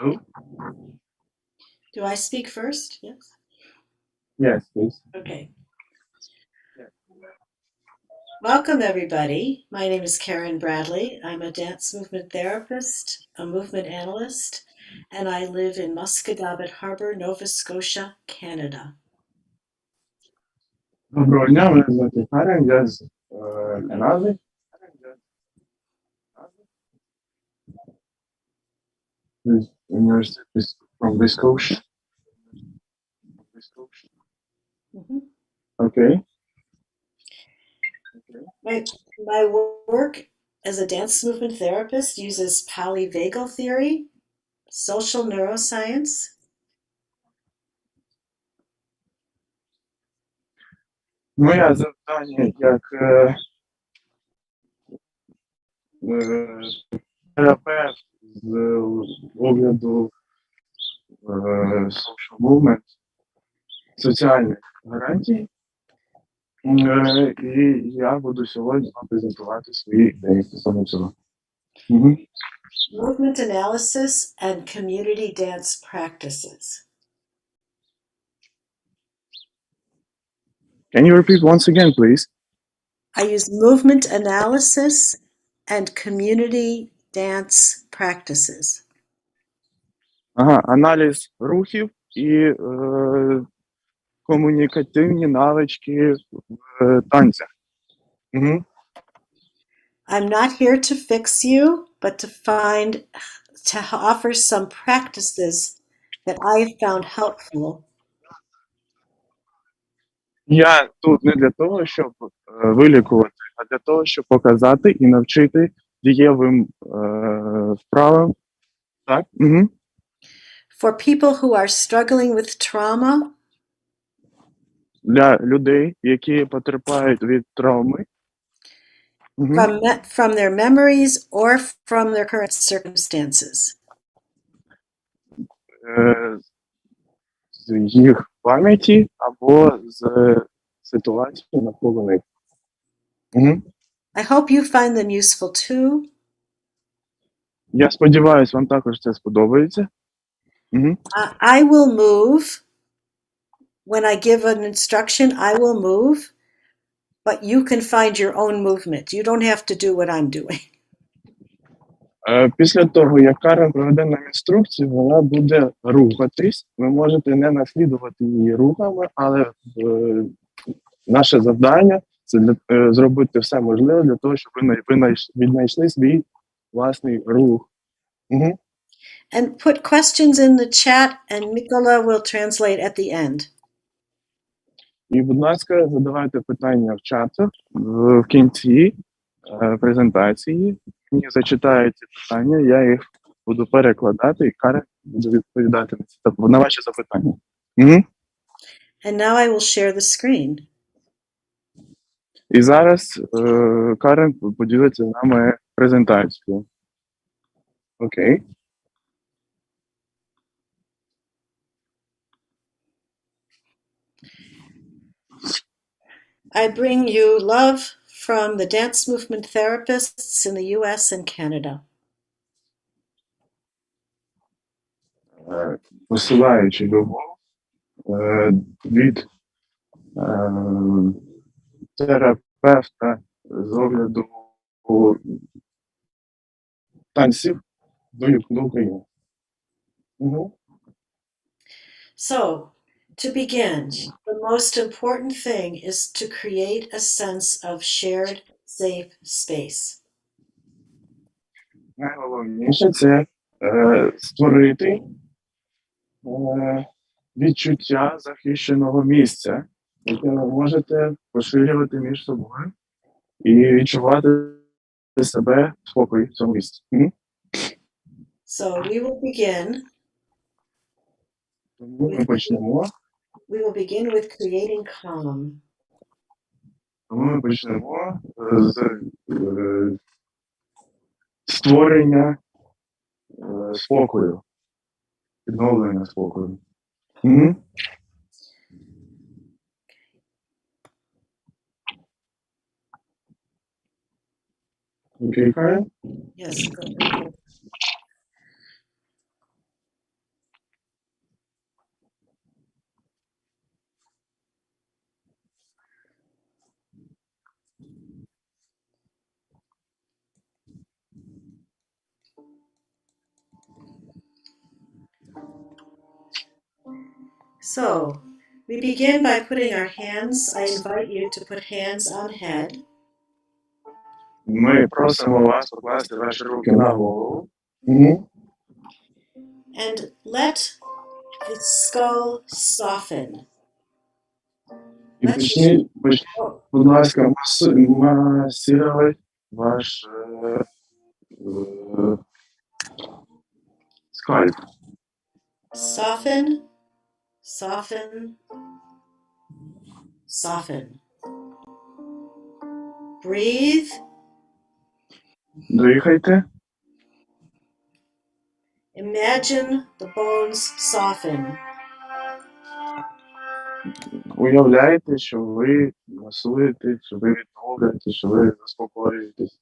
Hello? Do I speak first? Yes. Yes, please. Okay. Welcome, everybody. My name is Karен Bradley. I'm a dance movement therapist, a movement analyst, and I live in Musquodoboit Harbor, Nova Scotia, Canada. Доброго дня, мене звати Карен, я з Канади. This university is from West Coast. Mm-hmm. Okay. My work as a dance movement therapist uses polyvagal theory, social neuroscience. Моє завдання як терапевт з огляду social movement, соціальних гарантій. І я буду сьогодні вам презентувати свої ідеї стосовно цього. Movement analysis and community dance practices. Can you repeat once again, please? I use movement analysis and community dance practices. Аналіз рухів і комунікативні навички в танцях. I'm not here to fix you, but to offer some practices that I have found helpful. Я тут не для того, щоб вилікувати, а для того, щоб показати і навчити дієвим вправам. Так? For people who are struggling with trauma, для людей, які потерпають від травми. from their memories or from their current circumstances. З їх пам'яті або з ситуації навколо них. I hope you find them useful too. Я сподіваюся, вам також це сподобається. I will move. When I give an instruction, I will move, but you can find your own movement. You don't have to do what I'm doing. Після того, як Карен проведе нам інструкцію, вона буде рухатись. Ви можете не наслідувати її рухами, але наше завдання – це зробити все можливе для того, щоб ви віднайшли свій власний рух. And put questions in the chat, and Mikola will translate at the end. І, будь ласка, задавайте питання в чатах в кінці презентації. Мені зачитають ці питання, я їх буду перекладати, і Карен буде відповідати на ваші запитання. And now I will share the screen. І зараз Карен поділиться з нами презентацією. Окей. I bring you love from the dance movement therapists in the US and Canada. Посилаючи любов від терапевта з огляду танців до України. So, to begin, the most important thing is to create a sense of shared, safe space. Найголовніше – це створити відчуття захищеного місця, яке ви можете поширювати між собою і відчувати себе в спокої в цьому місці. So we will begin. Ми почнемо. We will begin with creating calm. Ми почнемо з створення спокою, відновлення спокою. Окей, Карен? Yes. So, we begin by putting our hands, I invite you to put hands on head. Ми просимо вас покласти ваші руки на голову. Угу. And let the skull soften. І почніть, будь ласка, масувати ваш скальп. Soften, soften, soften. Breathe. Дихайте. Imagine the bones soften. Уявляйте, що ви масуєте, що ви відновлюєте, що ви заспокоюєтесь.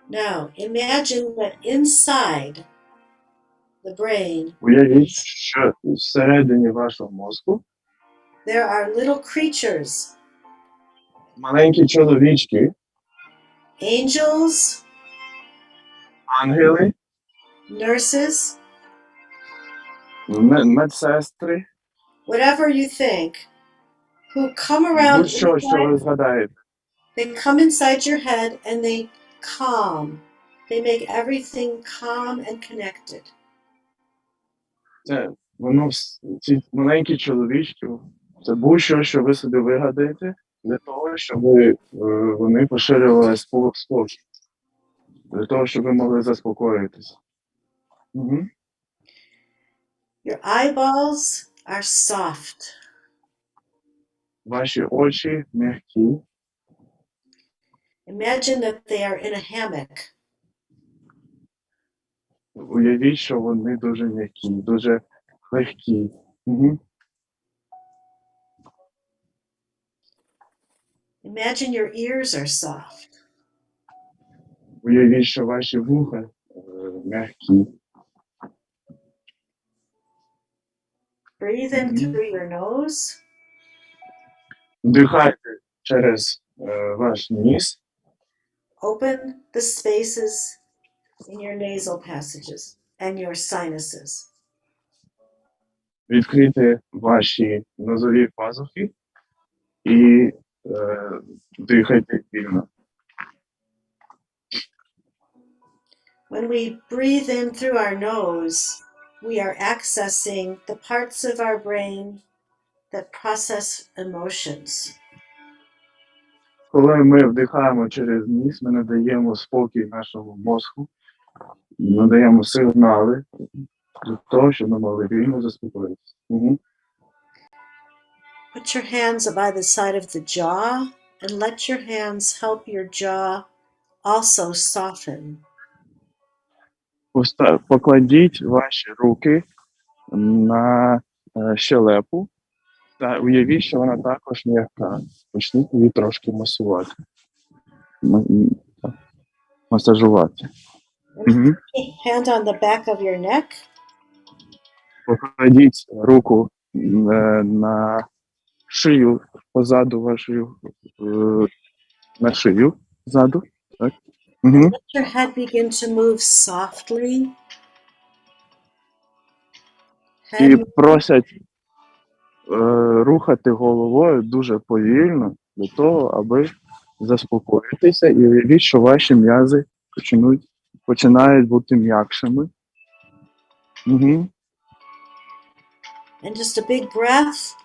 Now, imagine that inside the brain, Уявіть, що всередині вашого мозку there are little creatures, маленькі чоловічки, angels, ангели, nurses, медсестри, whatever you think, who come around, будь-що, що ви згадаєте. they come inside your head and they calm. They make everything calm and connected. Це, ці маленькі чоловічки, це будь-що, що ви собі вигадаєте, для того, щоб вони поширювали спокій. Для того, щоб ви могли заспокоїтися. Угу. Your eyeballs are soft. Ваші очі м'які. Imagine that they are in a hammock. Уявіть, що вони дуже м'які, дуже легкі. Угу. Imagine your ears are soft. Уявіть, що ваші вуха м'які. Breathe in through your nose. Вдихайте через ваш ніс. Open the spaces in your nasal passages and your sinuses. Відкрийте ваші нозові пазухи і дихайте вільно. When we breathe in through our nose, we are accessing the parts of our brain that process emotions. Коли ми вдихаємо через ніс, ми надаємо спокій нашому мозку, надаємо сигнали для того, щоб ми могли вільно заспокоїтися. Угу. Put your hands by the side of the jaw and let your hands help your jaw also soften. Покладіть ваші руки на щелепу та уявіть, що вона також м'яка. Почніть її трошки масувати. Масажувати. Угу. Hand on the back of your neck. Покладіть руку на шию, позаду вашої, на шию, ззаду. Так. Угу. Let your head begin to move softly. І просять рухати головою дуже повільно для того, аби заспокоїтися і уявіть, що ваші м'язи починають бути м'якшими. Угу. And just a big breath.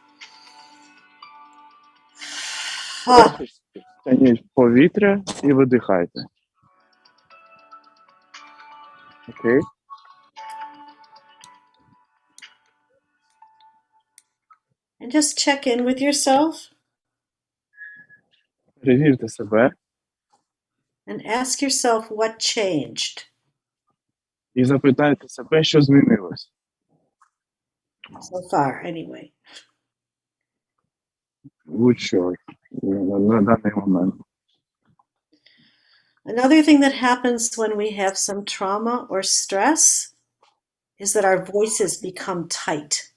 Тягніть повітря і видихайте. Окей. And just check in with yourself. Перевірте себе And ask yourself what changed. і запитайте себе, що змінилось. So far, anyway. Будь-що на даний момент. Another thing that happens when we have some trauma or stress is that our voices become tight.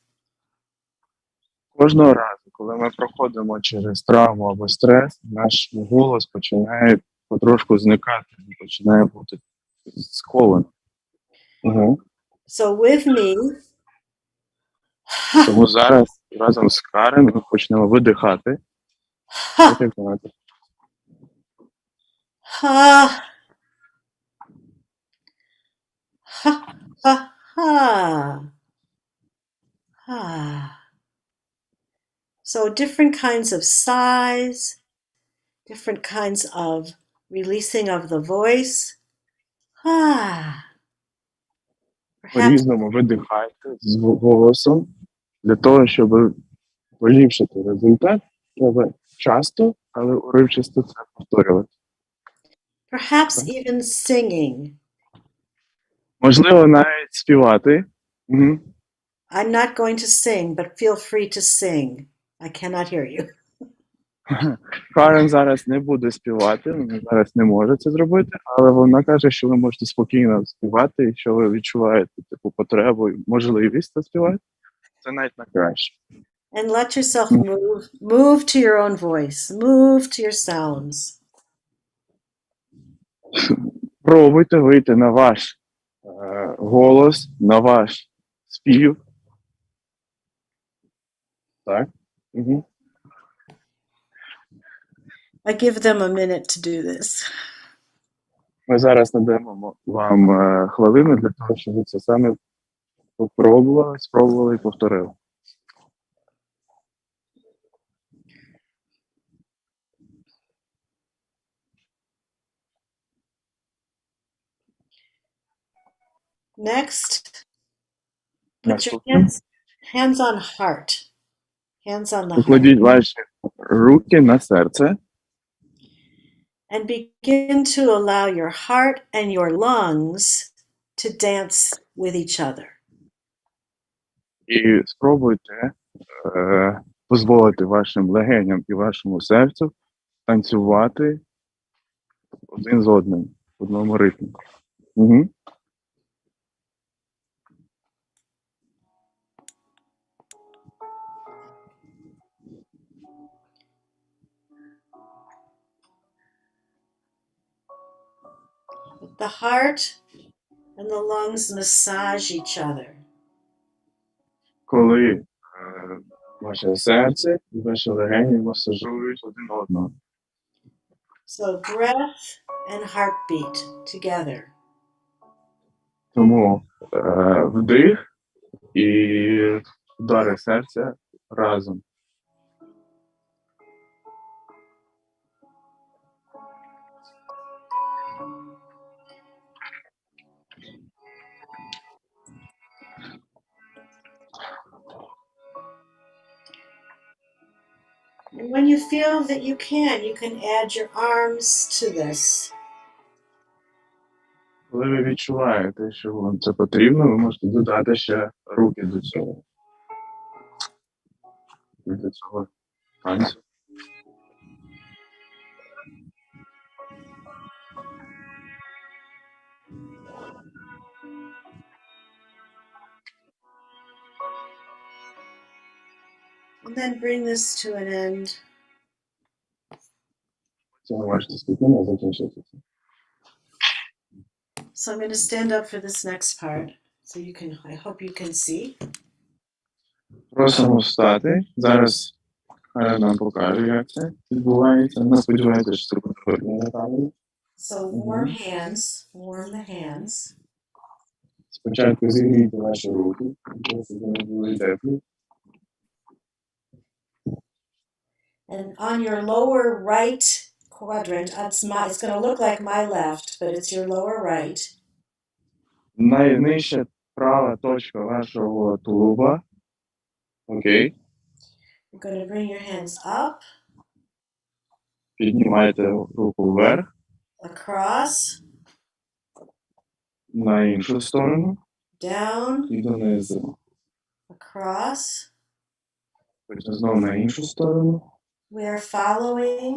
Кожного разу, коли ми проходимо через травму або стрес, наш голос починає потрошку зникати, починає бути скований. Угу. So with me, Тому зараз разом з Карен ми почнемо видихати. ha, Виконати. ha, ha, ha, ha, ha. So different kinds of sighs, different kinds of releasing of the voice. Ah. Perhaps, По-різному видихайте з голосом. Для того, щоб поліпшити результат, треба часто, але уривчасто це повторювати. perhaps even singing. Можливо, навіть співати. Угу. I'm not going to sing, but feel free to sing. I cannot hear you. Карен зараз не буде співати, вона зараз не може це зробити, але вона каже, що ви можете спокійно співати, якщо ви відчуваєте таку потребу і можливість заспівати, це навіть на краще. And let yourself move to your own voice, move to your sounds. Пробуйте вийти на ваш голос, на ваш спів. Так? Угу. I give them a minute to do this. Ми зараз надаємо вам хвилину для того, щоб ви це саме спробували і повторили. Next, put your Наступне. hands on heart. Hands on the heart. Покладіть ваші руки на серце. And begin to allow your heart and your lungs to dance with each other. І спробуйте дозволити вашим легеням і вашому серцю танцювати один з одним в одному ритмі. Угу. The heart and the lungs massage each other. Коли ваше серце і ваші легені масажують один одного. So breath and heartbeat together. Тому вдих і удари серця разом. And when you feel that you can add your arms to this. Коли ви відчуваєте, що вам це потрібно, ви можете додати ще руки до цього. До цього танцю. And then bring this to an end. Це ви можете спокійно закінчити. So I'm going to stand up for this next part. So you can, I hope you can see. Просимо встати. Зараз Карен нам покаже, як це відбувається. Ми сподіваємося, що це буде видно на камері. So warm the hands. Спочатку зігрійте ваші руки, щоб вони були теплі. And on your lower right quadrant, it's going to look like my left, but it's your lower right. Найнижча права точка вашого тулуба. Окей. You're going to bring your hands up. Піднімайте руку вверх. Across. На іншу сторону. Down. І донизу. Across. Потім знову на іншу сторону. We are following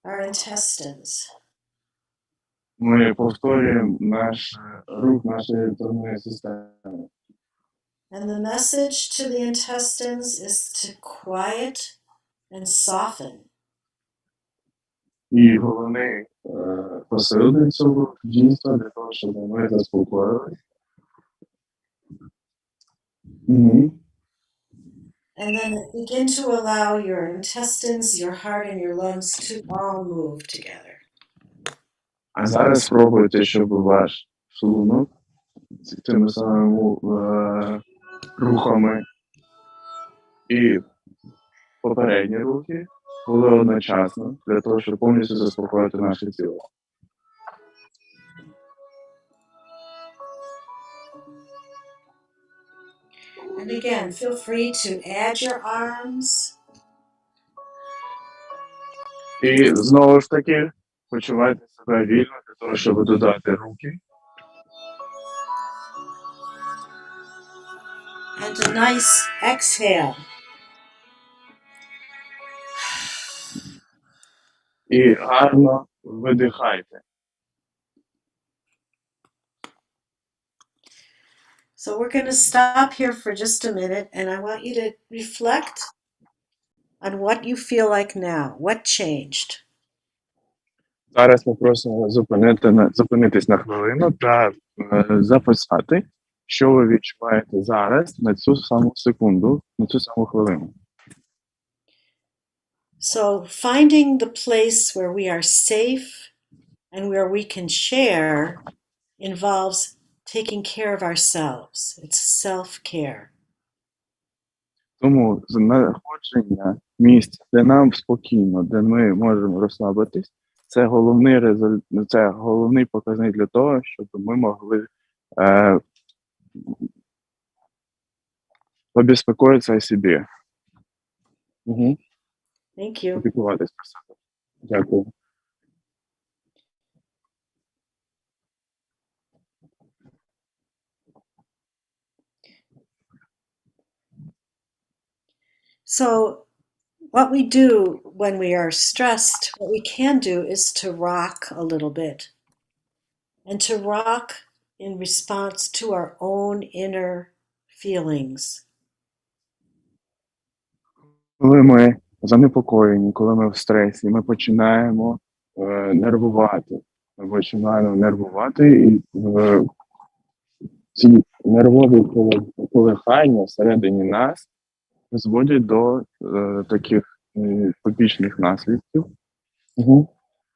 our intestines. Ми повторюємо рух нашої травмної системи. And the message to the intestines is to quiet and soften. І головний посил цього дійства для того, щоб ми заспокоїлися Мгм. And then begin to allow your intestines, your heart, and your lungs to all move together. А зараз спробуйте, щоб ваш шлунок з тими самими рухами і попередні рухи були одночасно, для того, щоб повністю заспокоїти наше тіло. And again, feel free to add your arms. І знову ж таки, почувайте себе вільно для того, щоб додати руки. And a nice exhale. І гарно видихайте. So we're going to stop here for just a minute, and I want you to reflect on what you feel like now. What changed? Зараз ми просимо зупинитись на хвилину та записати, що ви відчуваєте зараз на цю саму секунду, на цю саму хвилину. So finding the place where we are safe and where we can share involves taking care of ourselves. It's self-care. Тому знаходження місця, де нам спокійно, де ми можемо розслабитись, це головний показник для того, щоб ми могли побезпокоїтися о собі. Угу. Thank you. Опікуватись про себе. Дякую. So what we do when we are stressed, what we can do is to rock a little bit. And to rock in response to our own inner feelings. Коли ми занепокоєні, коли ми в стресі, ми починаємо нервувати. Ми починаємо нервувати, і ці нервові колихання всередині нас призводять до таких побічних наслідків. Угу.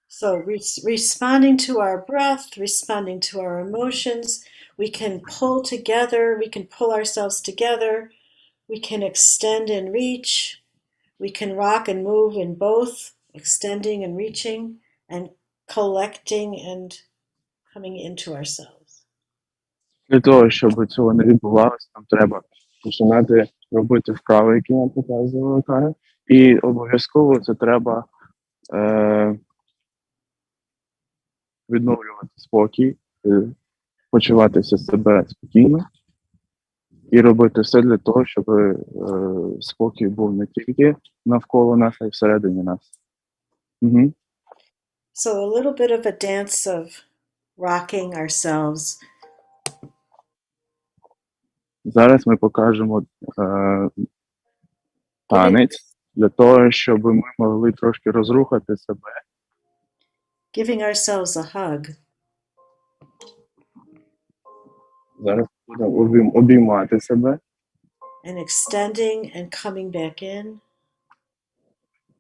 So responding to our breath, responding to our emotions, we can pull together, we can pull ourselves together, we can extend and reach, we can rock and move in both, extending and reaching, and collecting and coming into ourselves. Для того, щоб цього не відбувалося, нам треба починати робити вправи, які нам показувала Карен. І обов'язково це треба відновлювати спокій, почуватися себе спокійно і робити все для того, щоб спокій був не тільки навколо нас, а й всередині нас. Угу. So a little bit of a dance of rocking ourselves. Зараз ми покажемо танець для того, щоб ми могли трошки розрухати себе. Giving ourselves a hug. Зараз будемо обіймати себе. And extending and coming back in.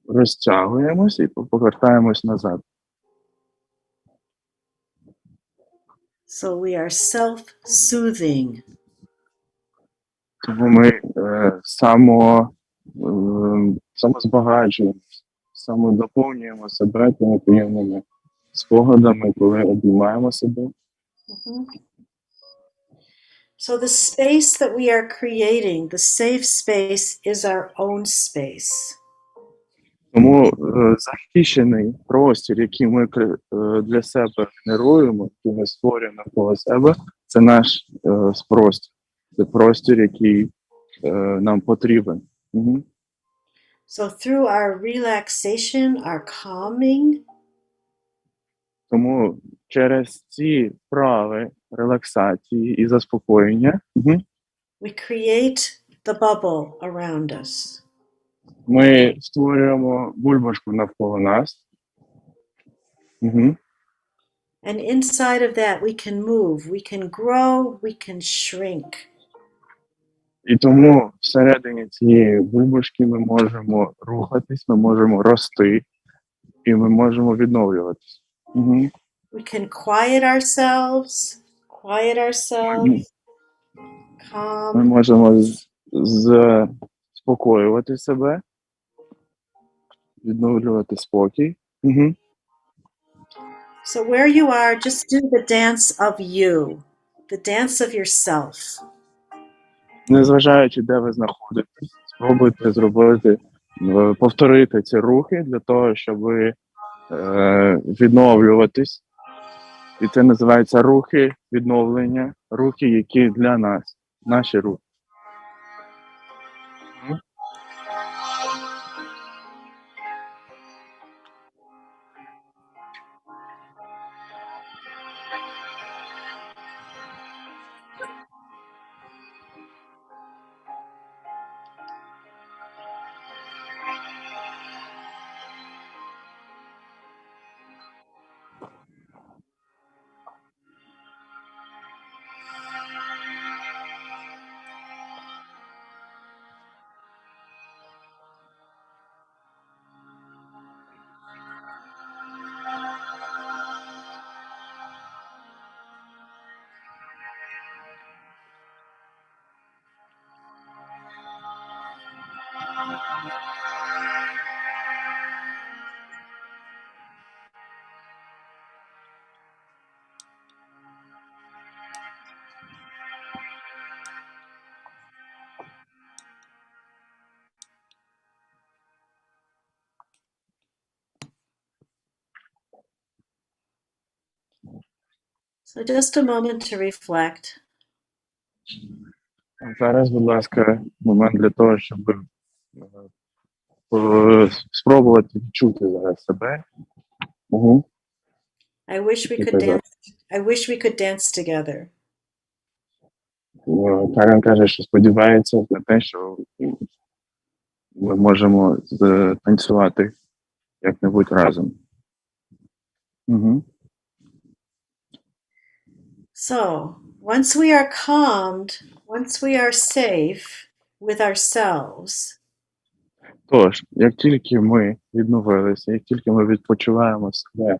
Розтягуємось і повертаємось назад. So we are self-soothing. Тому ми самозбагачуємо, самодоповнюємо себе тими приємними спогадами, коли обіймаємо себе. Mm-hmm. So the space that we are creating, the safe space, is our own space. Тому захищений простір, який ми для себе генеруємо, який ми створюємо навколо себе, це наш простір. Це простір, який нам потрібен. Угу. So through our relaxation, our calming, тому через ці вправи релаксації і заспокоєння we create the bubble around us. Ми створюємо бульбашку навколо нас. Угу. And inside of that we can move, we can grow, we can shrink. І тому всередині цієї бульбашки ми можемо рухатись, ми можемо рости, і ми можемо відновлюватись. Угу. We can quiet ourselves, Ми calm. можемо заспокоювати себе, відновлювати спокій. Угу. So where you are, just do the dance of you, the dance of yourself. Незважаючи, де ви знаходитесь, спробуйте зробити, повторити ці рухи для того, щоб відновлюватись. І це називається рухи відновлення, рухи, які для нас, наші рухи. So just a moment to reflect. Зараз, будь ласка, момент для того, щоб спробувати відчути зараз себе. Угу. I wish we could dance. I wish we could dance together. Карен каже, що сподівається на те, що ми можемо танцювати як-небудь разом. Угу. So, once we are calmed, once we are safe with ourselves, Тож, як тільки ми відновилися, як тільки ми відпочиваємо себе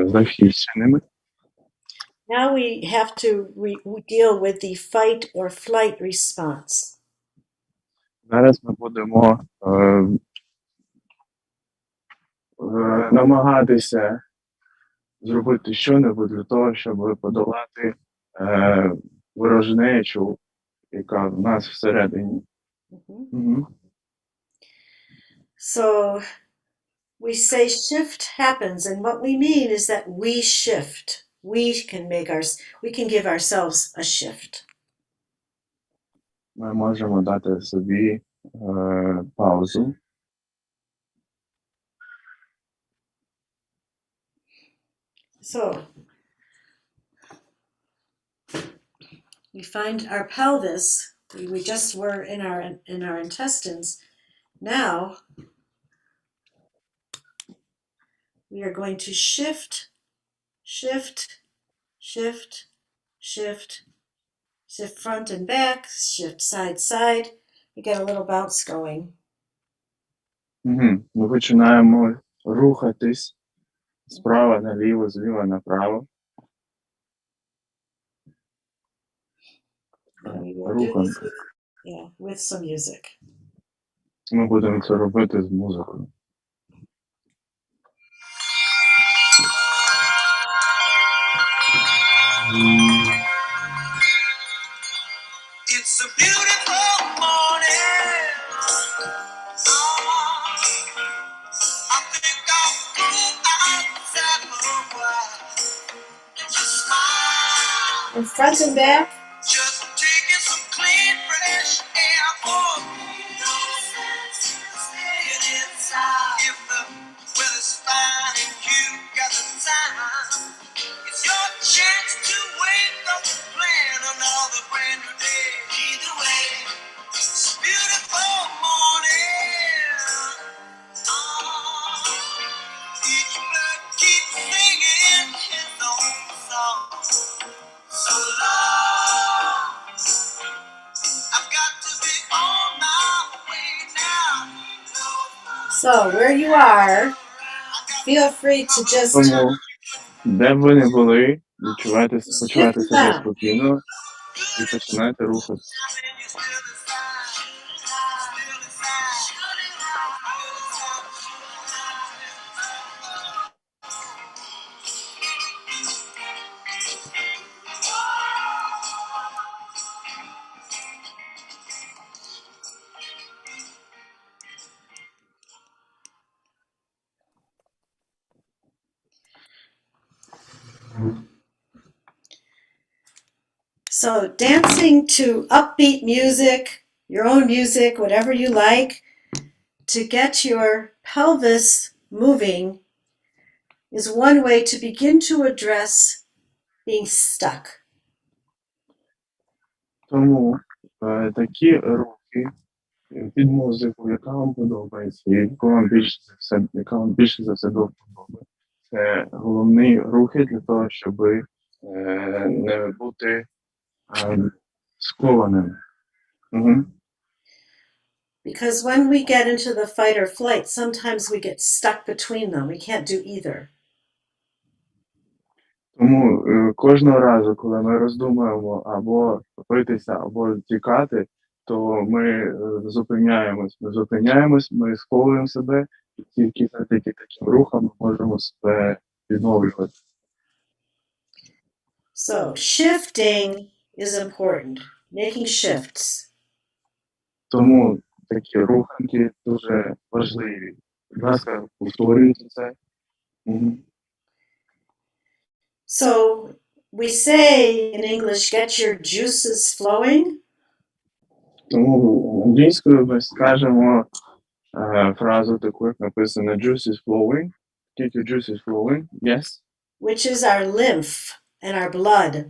захищеними, now we have to deal with the fight or flight response. зараз ми будемо намагатися зробити що-небудь для того, щоб подолати ворожнечу, яка в нас всередині. Mm-hmm. So we say shift happens, and what we mean is that we shift. We can give ourselves a shift. Ми можемо дати собі паузу. So we find our pelvis. We just were in our intestines. Now we are going to shift, shift, shift, shift, shift front and back, shift side, side. We get a little bounce going. Угу. Ми починаємо рухатись справа наліво, зліва направо. Рухом. Yeah, with some music. Ми будемо це робити з музикою. It's a beautiful morning. I think I'll go outside for a while. Just smile. And front and back. Just taking some clean, fresh air for me. Staying inside. If the weather's fine and you got the time, it's your chance to wake up and plan another brand new day. Either way, it's a beautiful morning. Each bird keeps singing his own song. So long, So, where you are, feel free to just Тому, де б ви не були, почувайте Sit себе down. спокійно і починайте рухатися. So, dancing to upbeat music, your own music, whatever you like, to get your pelvis moving is one way to begin to address being stuck. Тому такі рухи під музику, яка вам подобається, яка вам більше за все до вподоби, це головні рухи для того, щоб не бути скованим. Угу. Because when we get into the fight or flight, sometimes we get stuck between them. We can't do either. Тому кожного разу, коли ми роздумуємо або битися, або тікати, то ми зупиняємось, ми сковуємо себе, і тільки завдяки таким рухам ми можемо себе відновлювати. So, shifting is important, making shifts. Тому такі руханки дуже важливі. Будь ласка, повторюйте це. Угу. So, we say in English, get your juices flowing. Тому англійською ми скажемо фразу таку, як написано juice is flowing. Keep your juice is flowing. Yes. Which is our lymph and our blood.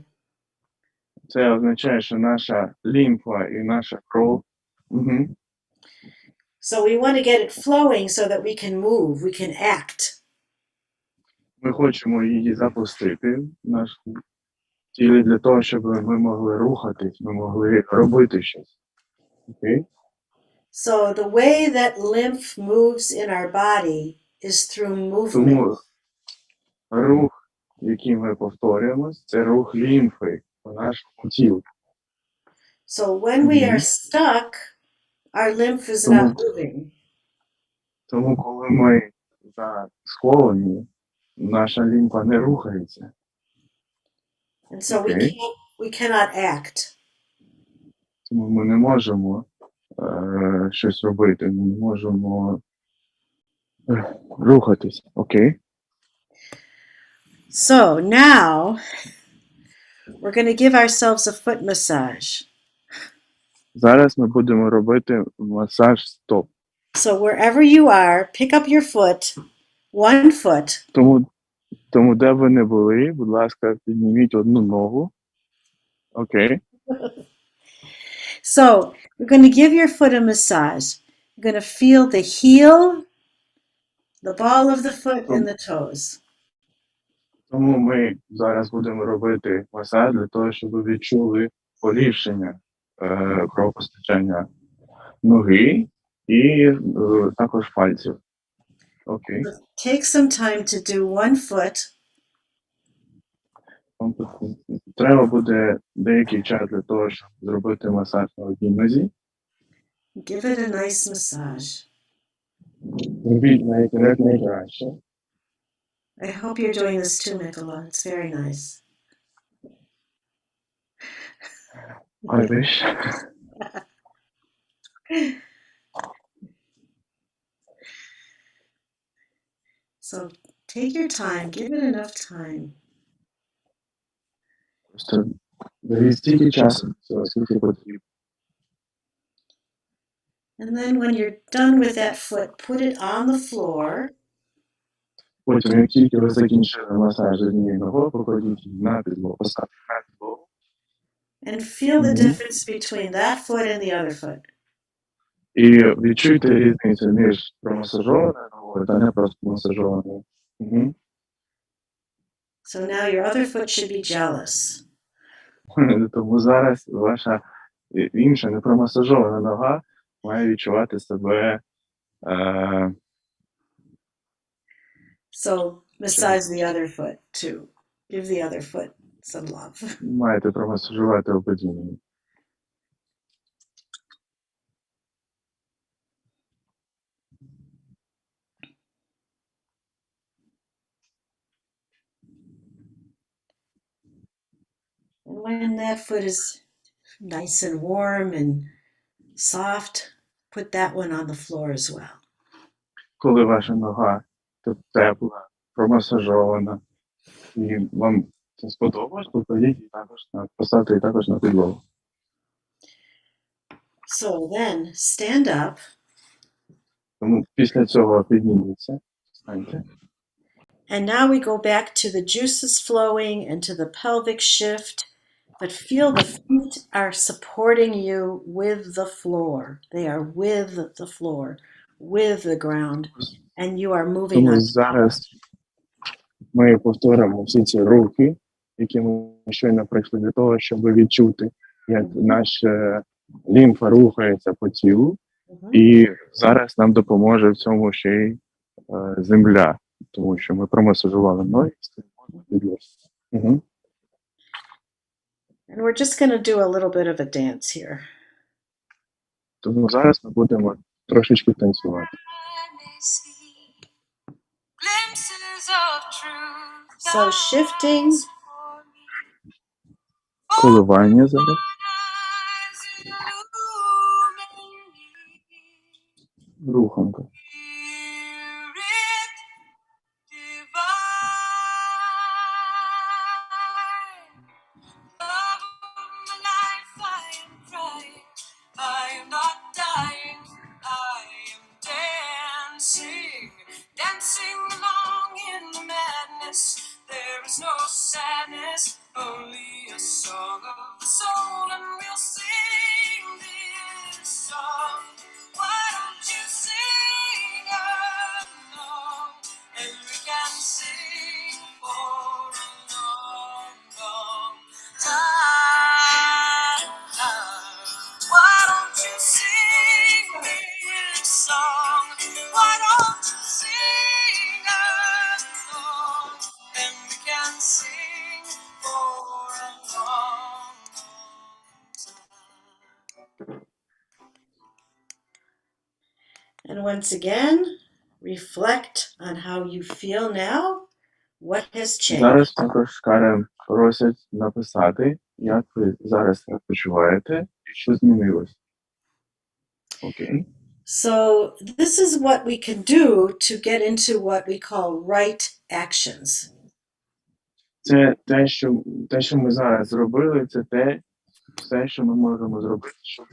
Це означає, що наша лімфа і наша кров. Угу. So we want to get it flowing so that we can move, we can act. Ми хочемо її запустити в нашому тілі для того, щоб ми могли рухатись, ми могли робити щось. Okay? So the way that lymph moves in our body is through movement. Тому рух, який ми повторюємо, це рух лімфи по нашому тілу. So when we are stuck, our lymph is not moving. Тому коли ми сховані, наша лімфа не рухається. And so we cannot act. Тому ми не можемо щось робити, ми не можемо рухатись. Окей? So now we're going to give ourselves a foot massage. Зараз ми будемо робити масаж стоп. So wherever you are, pick up your foot, one foot. Тому де б ви не були, будь ласка, підніміть одну ногу. Окей? So you're going to give your foot a massage. You're going to feel the heel, the ball of the foot, and the toes. Тому ми зараз будемо робити масаж для того, щоб ви відчули поліпшення кровопостачання ноги і також пальців. Окей. Take some time to do one foot. Треба буде деякий час для того, щоб зробити масаж на одній нозі. Give it a nice massage. Робіть найкраще. I hope you're doing this too, Nicola. It's very nice. I wish. So take your time. Give it enough time. Просто беріть стільки часу, скільки потрібно. And then when you're done with that foot, put it on the floor. Потім, як тільки ви закінчили масаж однією ногою, покладіть її на підлогу, поставте на підлогу. And feel the difference between that foot and the other foot. І відчуйте різницю між промасажованою ногою та не просто масажованою. So now your other foot should be jealous. Тому зараз ваша інша непромасажована нога має відчувати себе So massage the other foot too. Give the other foot some love. Маєте промасажувати у падінні. And when that foot is nice and warm and soft, put that one on the floor as well. Коли ваша нога тепла, промасажована, і вам це сподобалось, покладіть її також поставте її також на підлогу. So then stand up. Тому після цього підніміться, встаньте. And now we go back to the juices flowing and to the pelvic shift, but feel the feet are supporting you with the floor. They are with the floor, with the ground, and you are moving Тому on. зараз ми повторимо всі ці рухи, які ми щойно пройшли для того, щоб відчути, як наша лімфа рухається по тілу. І зараз нам допоможе в цьому ще й земля, тому що ми промасажували ноги і стоїмо на підлозі. And we're just going to do a little bit of a dance here. Тому зараз ми будемо трошечки танцювати. So shifting, Коливання зараз. Руханка. Dancing along in the madness, there is no sadness, only a song of the soul, and we'll sing this song. Why don't you sing along, and we can sing for a long, long time. Why don't you sing this song? Why don't you sing along, and we can sing for a long, long time. and once again, reflect on how you feel now. What has changed? Зараз також Карен просять написати, як ви зараз себе почуваєте і що змінилось. Окей. So this is what we can do to get into what we call right actions. Це те, що ми зараз зробили, це все, що ми можемо зробити, щоб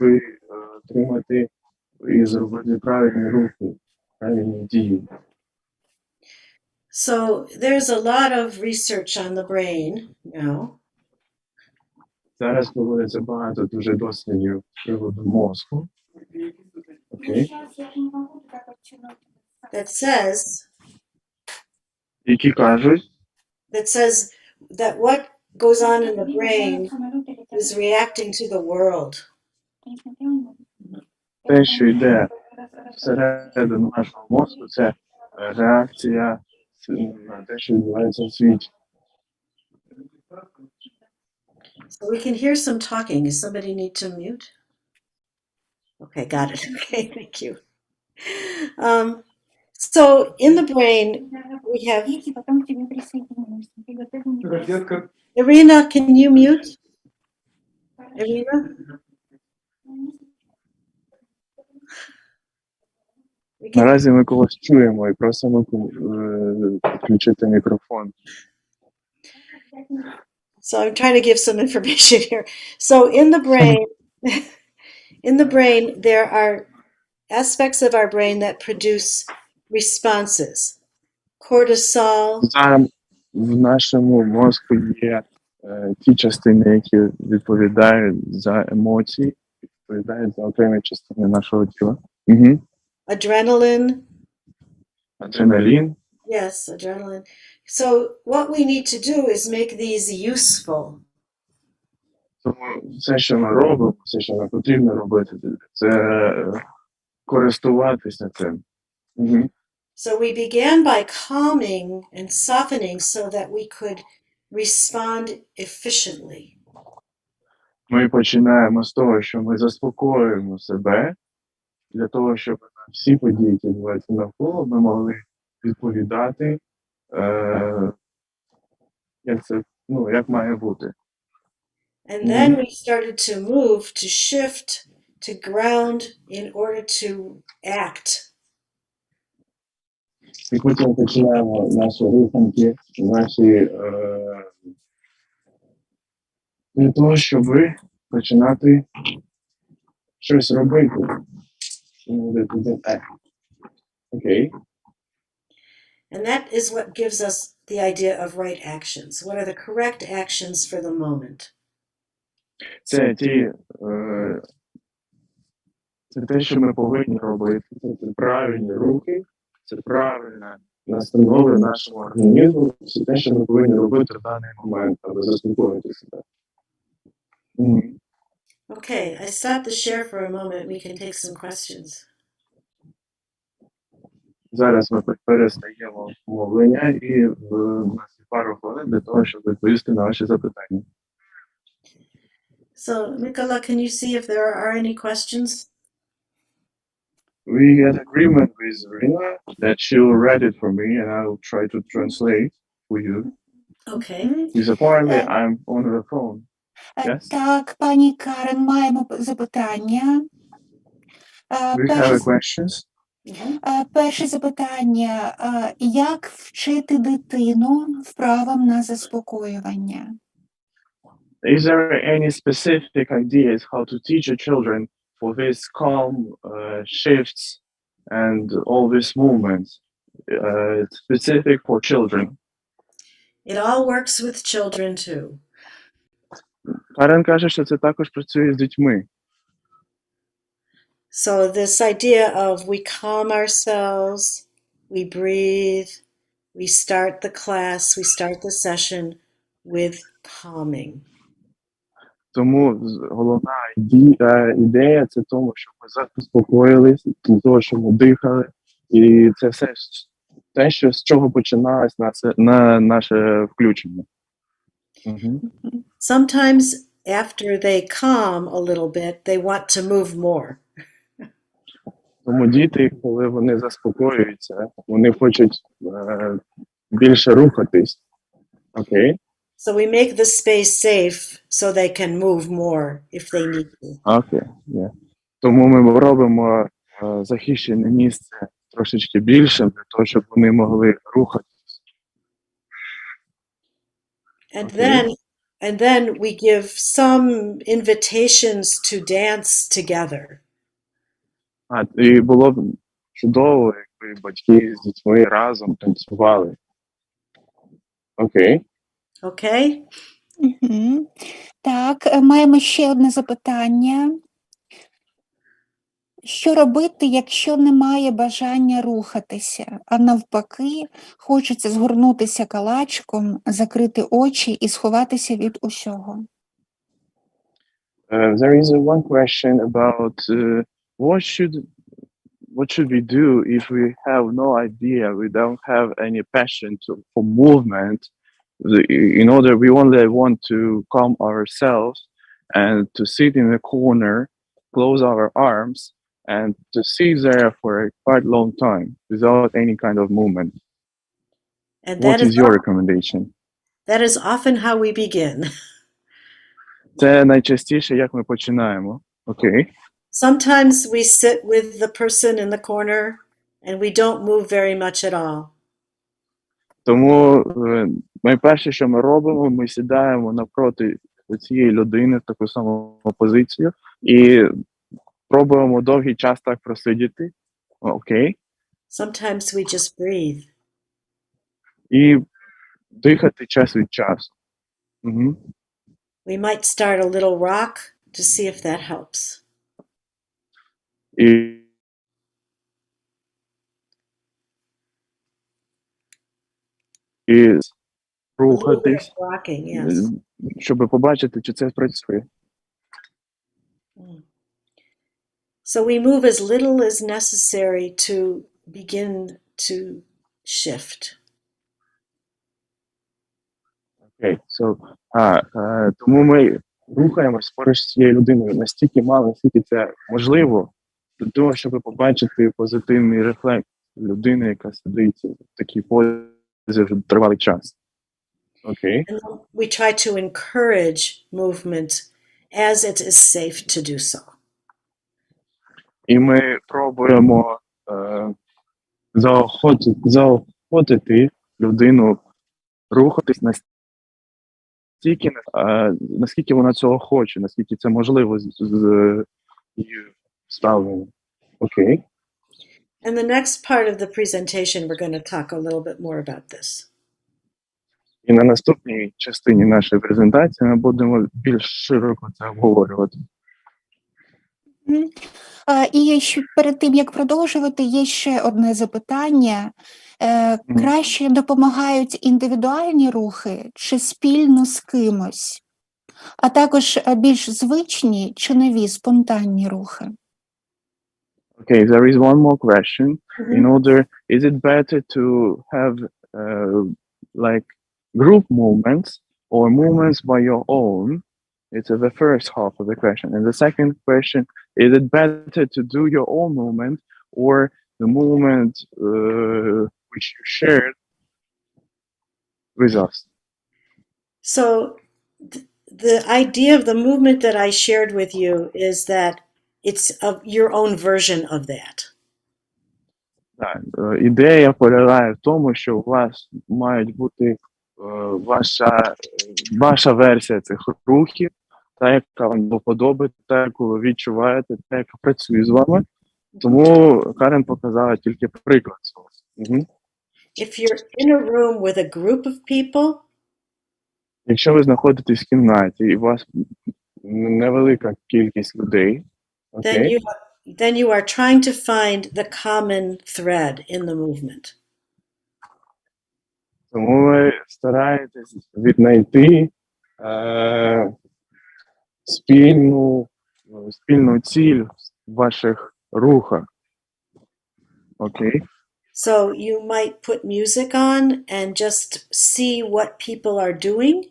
отримати і зробити правильні рухи, правильні дії. So there's a lot of research on the brain now. Зараз проводиться багато дуже дослідів з приводу мозку. Окей. That says that what goes on in the brain is reacting to the world. Те, що йде всередину нашого мозку, це реакція на те, що відбувається в світі. So we can hear some talking. Does somebody need to mute? Okay, got it. Okay, thank you. So in the brain, we have... Irina, can you mute? Irina? Наразі ми когось чуємо і просимо включити мікрофон. So I'm trying to give some information here. So in the brain, there are aspects of our brain that produce responses. Cortisol. В нашому мозку є ті частини, які відповідають за емоції, відповідають за окремі частини нашого тіла. Adrenaline. Адреналін. Yes, adrenaline. So what we need to do is make these useful. Тому все, що ми робимо, все, що нам потрібно робити, це користуватися цим. So we began by calming and softening so that we could respond efficiently. Ми починаємо з того, що ми заспокоюємо себе для того, щоб на всі події, які відбуваються навколо, ми могли відповідати, як має бути. And then we started to move, to shift, to ground in order to act. І потім починаємо наші руханки, для того, щоб починати щось робити. Okay. And that is what gives us the idea of right actions. What are the correct actions for the moment? Це те, що ми повинні робити. Це правильні рухи, це правильне настанови нашого організму, це те, що ми повинні робити в даний момент, аби заспокоїти себе. Okay, I stopped the share for a moment. We can take some questions. Зараз ми перестаємо мовлення і в нас є пару хвилин для того, щоб відповісти на ваші запитання. So, Mikola, can you see if there are any questions? We get agreement with Rina that she'll read it for me and I'll try to translate for you. Okay. Because apparently I'm on the phone. Yes? Так, пані Карен, маємо запитання. Do you have questions? Перше запитання. Як вчити дитину вправам на заспокоювання? Is there any specific ideas how to teach your children for this calm shifts and all these movements specific for children? It all works with children too. Карен каже, що це також працює з дітьми. So this idea of we calm ourselves, we breathe, we start the class, we start the session with calming. Тому головна ідея – це тому, щоб ми заспокоїлись, того, що ми дихали. І це все те, з чого починалось наше включення. Sometimes after they calm a little bit, they want to move more. Тому діти, коли вони заспокоюються, вони хочуть більше рухатись. Окей? So we make the space safe so they can move more if they need to. Окей, yeah. Тому ми робимо захищене місце трошечки більшим, для того, щоб вони могли рухатись. And then we give some invitations to dance together. І було б чудово, якби батьки з дітьми разом танцювали. Окей? Okay? Так, маємо ще одне запитання. Що робити, якщо немає бажання рухатися, а навпаки, хочеться згорнутися калачком, закрити очі і сховатися від усього? There is one question about what should we do if we have no idea, we don't have any passion for movement. In order, we only want to calm ourselves and to sit in the corner, close our arms, and to sit there for a quite long time without any kind of movement. And What is your recommendation? That is often how we begin. Це найчастіше, як ми починаємо. Окей. Sometimes we sit with the person in the corner and we don't move very much at all. Тому найперше, що ми робимо, ми сідаємо навпроти цієї людини в таку саму позицію і пробуємо довгий час так просидіти. Окей. Sometimes we just breathe. І дихати час від часу. We might start a little rock to see if that helps. І рухатись, Rocking, yes. щоб побачити, чи це працює. So we move as little as necessary to begin to shift. Окей, тому ми рухаємось поруч з цією людиною настільки мало, наскільки це можливо, для того, щоб побачити позитивний рефлекс людини, яка сидить в такій позі вже тривалий час. Окей. And then we try to encourage movement as it is safe to do so. І ми пробуємо заохотити людину рухатись настільки, наскільки вона цього хоче, наскільки це можливо з її ставленням. Окей. And the next part of the presentation, we're going to talk a little bit more about this. І на наступній частині нашої презентації ми будемо більш широко це обговорювати. І ще перед тим, як продовжувати, є ще одне запитання. Краще допомагають індивідуальні рухи чи спільно з кимось? А також більш звичні чи нові спонтанні рухи? Okay, there is one more question. Is it better to have like group movements or movements by your own? It's the first half of the question. And the second question, is it better to do your own movement or the movement which you shared with us? So the idea of the movement that I shared with you is that it's your own version of that. Так, ідея полягає в тому, що у вас мають бути ваша версія цих рухів, та, яка вам подобається, та, яку ви відчуваєте, та, яка працює з вами. Тому Карен показала тільки приклад цього. If you're in a room with a group of people, якщо ви знаходитесь в кімнаті і у вас невелика кількість людей, okay, then you are trying to find the common thread in the movement. Тому ви стараєтесь віднайти спільну ціль в ваших рухах. Окей? So you might put music on and just see what people are doing.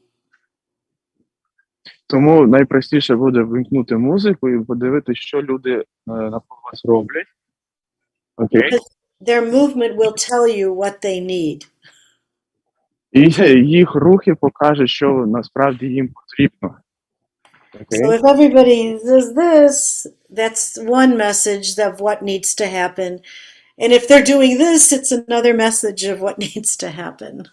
Тому найпростіше буде вимкнути музику і подивитися, що люди навколо вас роблять. Окей? Their movement will tell you what they need. І їх рухи покажуть, що насправді їм потрібно. Okay. So if everybody does this, that's one message of what needs to happen. And if they're doing this, it's another message of what needs to happen.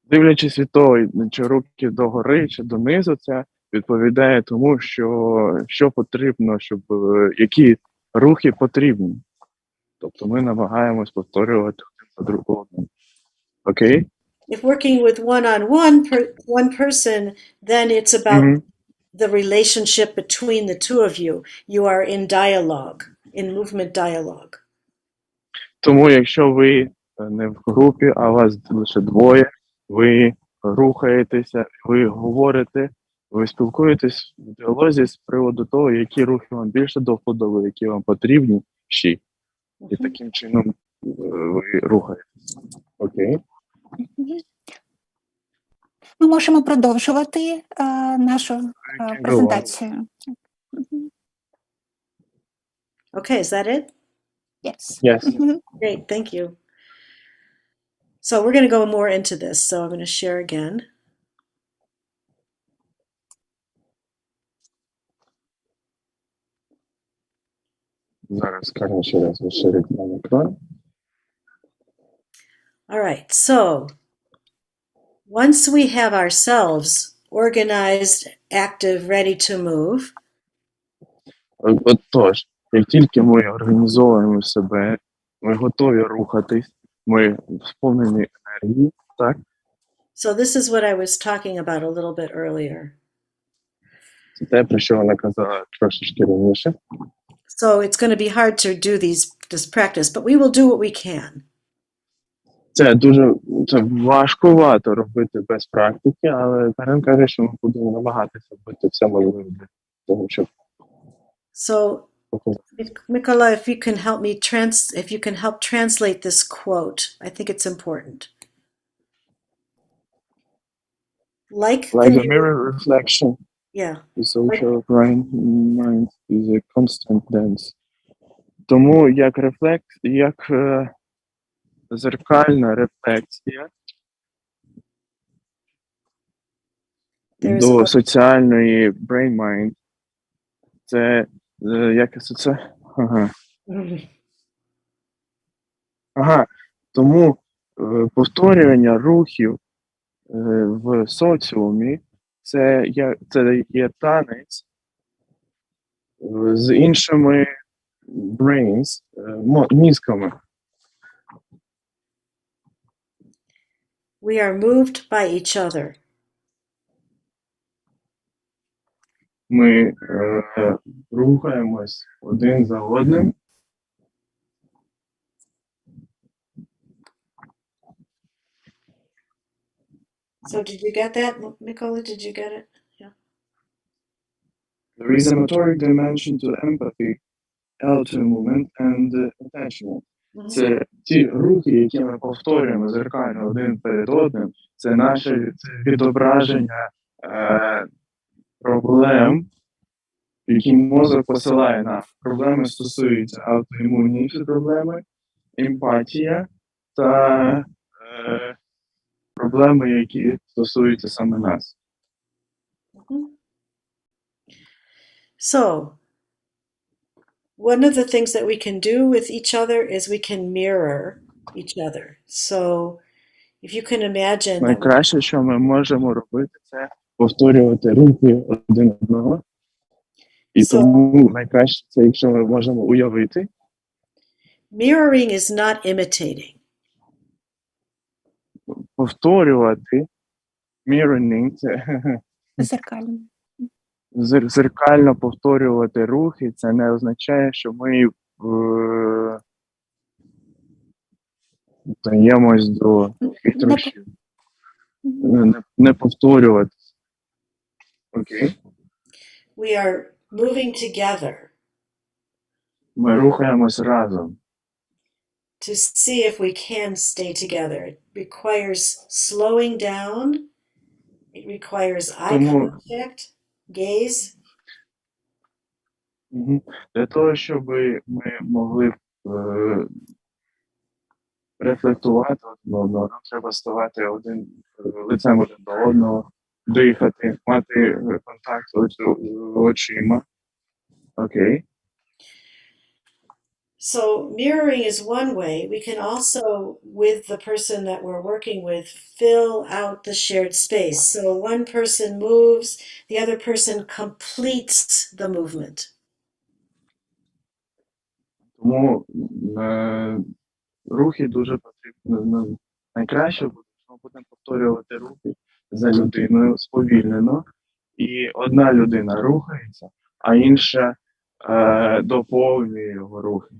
Дивлячись від того, чи руки догори, чи донизу, це відповідає тому, що потрібно, які рухи потрібні. Тобто ми намагаємось повторювати один за одним. Окей? If working with one person, then it's about the relationship between the two of you. You are in dialogue, in movement dialogue. Тому якщо ви не в групі, а вас лише двоє, ви рухаєтеся, ви говорите, ви спілкуєтесь в діалозі з приводу того, які рухи вам більше до вподоби, які вам потрібні ще. І таким чином ви рухаєтеся. Окей? Ми можемо продовжувати нашу презентацію. Okay, is that it? Yes. Yes. Great, thank you. So we're going to go more into this. So I'm going to share again. Зараз Карен ще раз розширить нам екран. All right, so once we have ourselves organized, active, ready to move, Отож, як тільки ми організовуємо себе, ми готові рухатись, ми сповнені енергії, так? so this is what I was talking about a little bit earlier. Це те, про що вона казала трошечки раніше. So it's going to be hard to do this practice, but we will do what we can. Це важкувато робити без практики, але Карен каже, що ми будемо намагатися робити все можливе для того, щоб... So показати. Mikola, if you can help me if you can help translate this quote, I think it's important. Like Like the a mirror reflection, yeah. the social mind is a constant dance. Тому як зеркальна рефлексія There's до a- соціальної brain mind, це як це? Ага. Тому повторювання рухів в соціумі це є танець з іншими brains, мізками. We are moved by each other. Ми рухаємось один за одним. So did you get that, Mikola? Did you get it? There is a motoric dimension to empathy, L to movement and attachment. Це ті рухи, які ми повторюємо зеркально один перед одним. Це наше відображення проблем, які мозок посилає нам. Проблеми стосуються аутоімунні проблеми, емпатія та проблеми, які стосуються саме нас. So, one of the things that we can do with each other is we can mirror each other. So, if you can imagine that Найкраще, що ми можемо робити, це повторювати рухи один одного. І тому найкраще це, якщо ми можемо уявити. mirroring is not imitating. Повторювати, mirroring, це Зеркально. зеркально повторювати рухи, це не означає, що ми даємось до хитрощів. Не повторювати. Окей? We are moving together Ми рухаємось разом. to see if we can stay together. It requires slowing down. It requires eye contact, gaze. Для того, щоб ми могли рефлектувати один одного, нам треба ставати лицем один до одного, дихати, мати контакт очима. Окей. So mirroring is one way. We can also, with the person that we're working with, fill out the shared space. So one person moves, the other person completes the movement. Тому рухи дуже потрібні. Найкраще буде, що ми будемо повторювати рухи за людиною сповільнено, і одна людина рухається, а інша доповнює його рухи.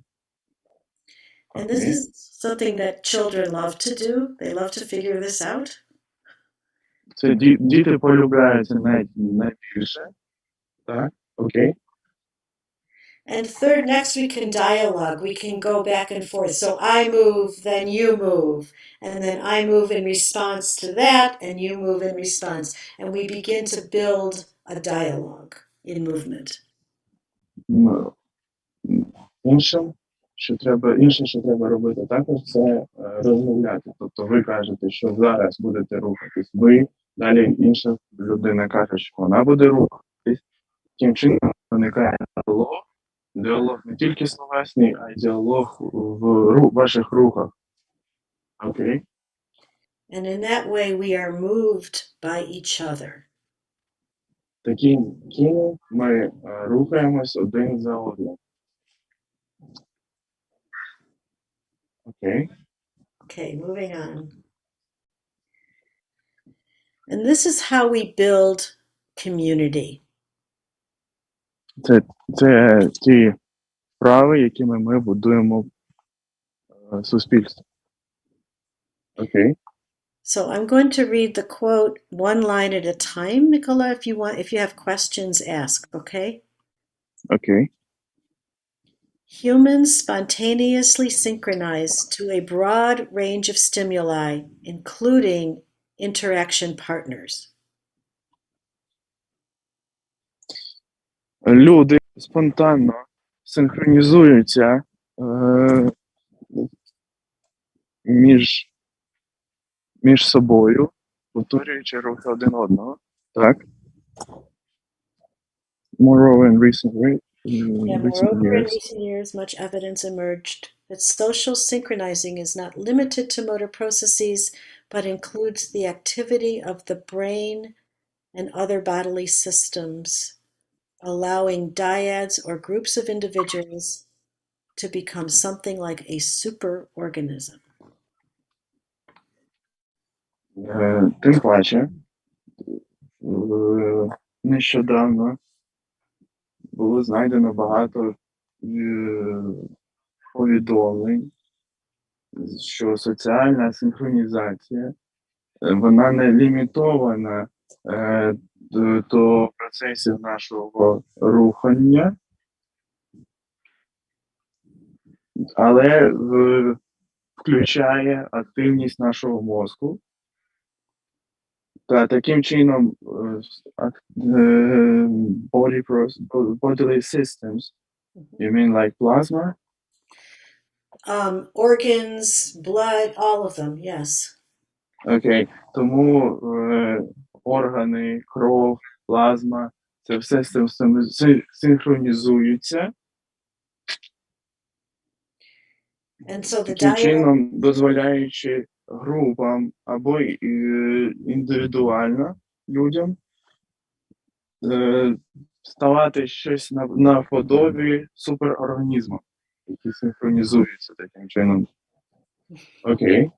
And this is something that children love to do. They love to figure this out. Це діти полюбляються найбільше. Так, окей. And third, next we can dialogue. We can go back and forth. So I move, then you move. And then I move in response to that, and you move in response. And we begin to build a dialogue in movement. Інше, що треба робити також, це розмовляти. Тобто ви кажете, що зараз будете рухатись ви, далі інша людина каже, що вона буде рухатись. Таким чином виникає діалог не тільки словесний, а й діалог в ваших рухах. Окей? And in that way we are moved by each other. Таким чином ми рухаємось один за одним. Окей? Okay, moving on. And this is how we build community. Це ті справи, якими ми будуємо суспільство. Окей? So I'm going to read the quote one line at a time, Mikola. If you have questions, ask, okay? Окей. Humans spontaneously synchronize to a broad range of stimuli, including interaction partners. Люди спонтанно синхронізуються між собою, повторюючи рухи один одного. Так? Moreover, in recent years, much evidence emerged that social synchronizing is not limited to motor processes, but includes the activity of the brain and other bodily systems, allowing dyads or groups of individuals to become something like a superorganism. Тим паче, нещодавно було знайдено багато повідомлень, що соціальна синхронізація, вона не лімітована до процесів нашого рухання, але включає активність нашого мозку. Та таким чином bodily systems, you mean like plasma? Organs, blood, all of them, yes. Окей, тому органи, кров, плазма, це все синхронізуються. And so the таким чином дозволяючи групам або індивідуально людям ставати щось наподобі суперорганізму, які синхронізуються таким чином. Окей.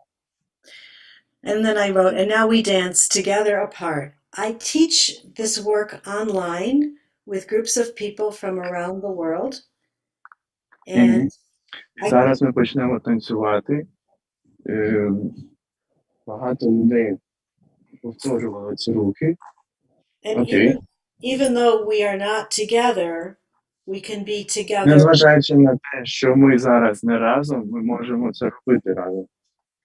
And then I wrote, and now we dance together apart. I teach this work online with groups of people from around the world. And зараз ми почнемо танцювати. Багато людей повторювали ці рухи. And even though we are not together, we can be together. Незважаючи на те, що ми зараз не разом, ми можемо це робити разом.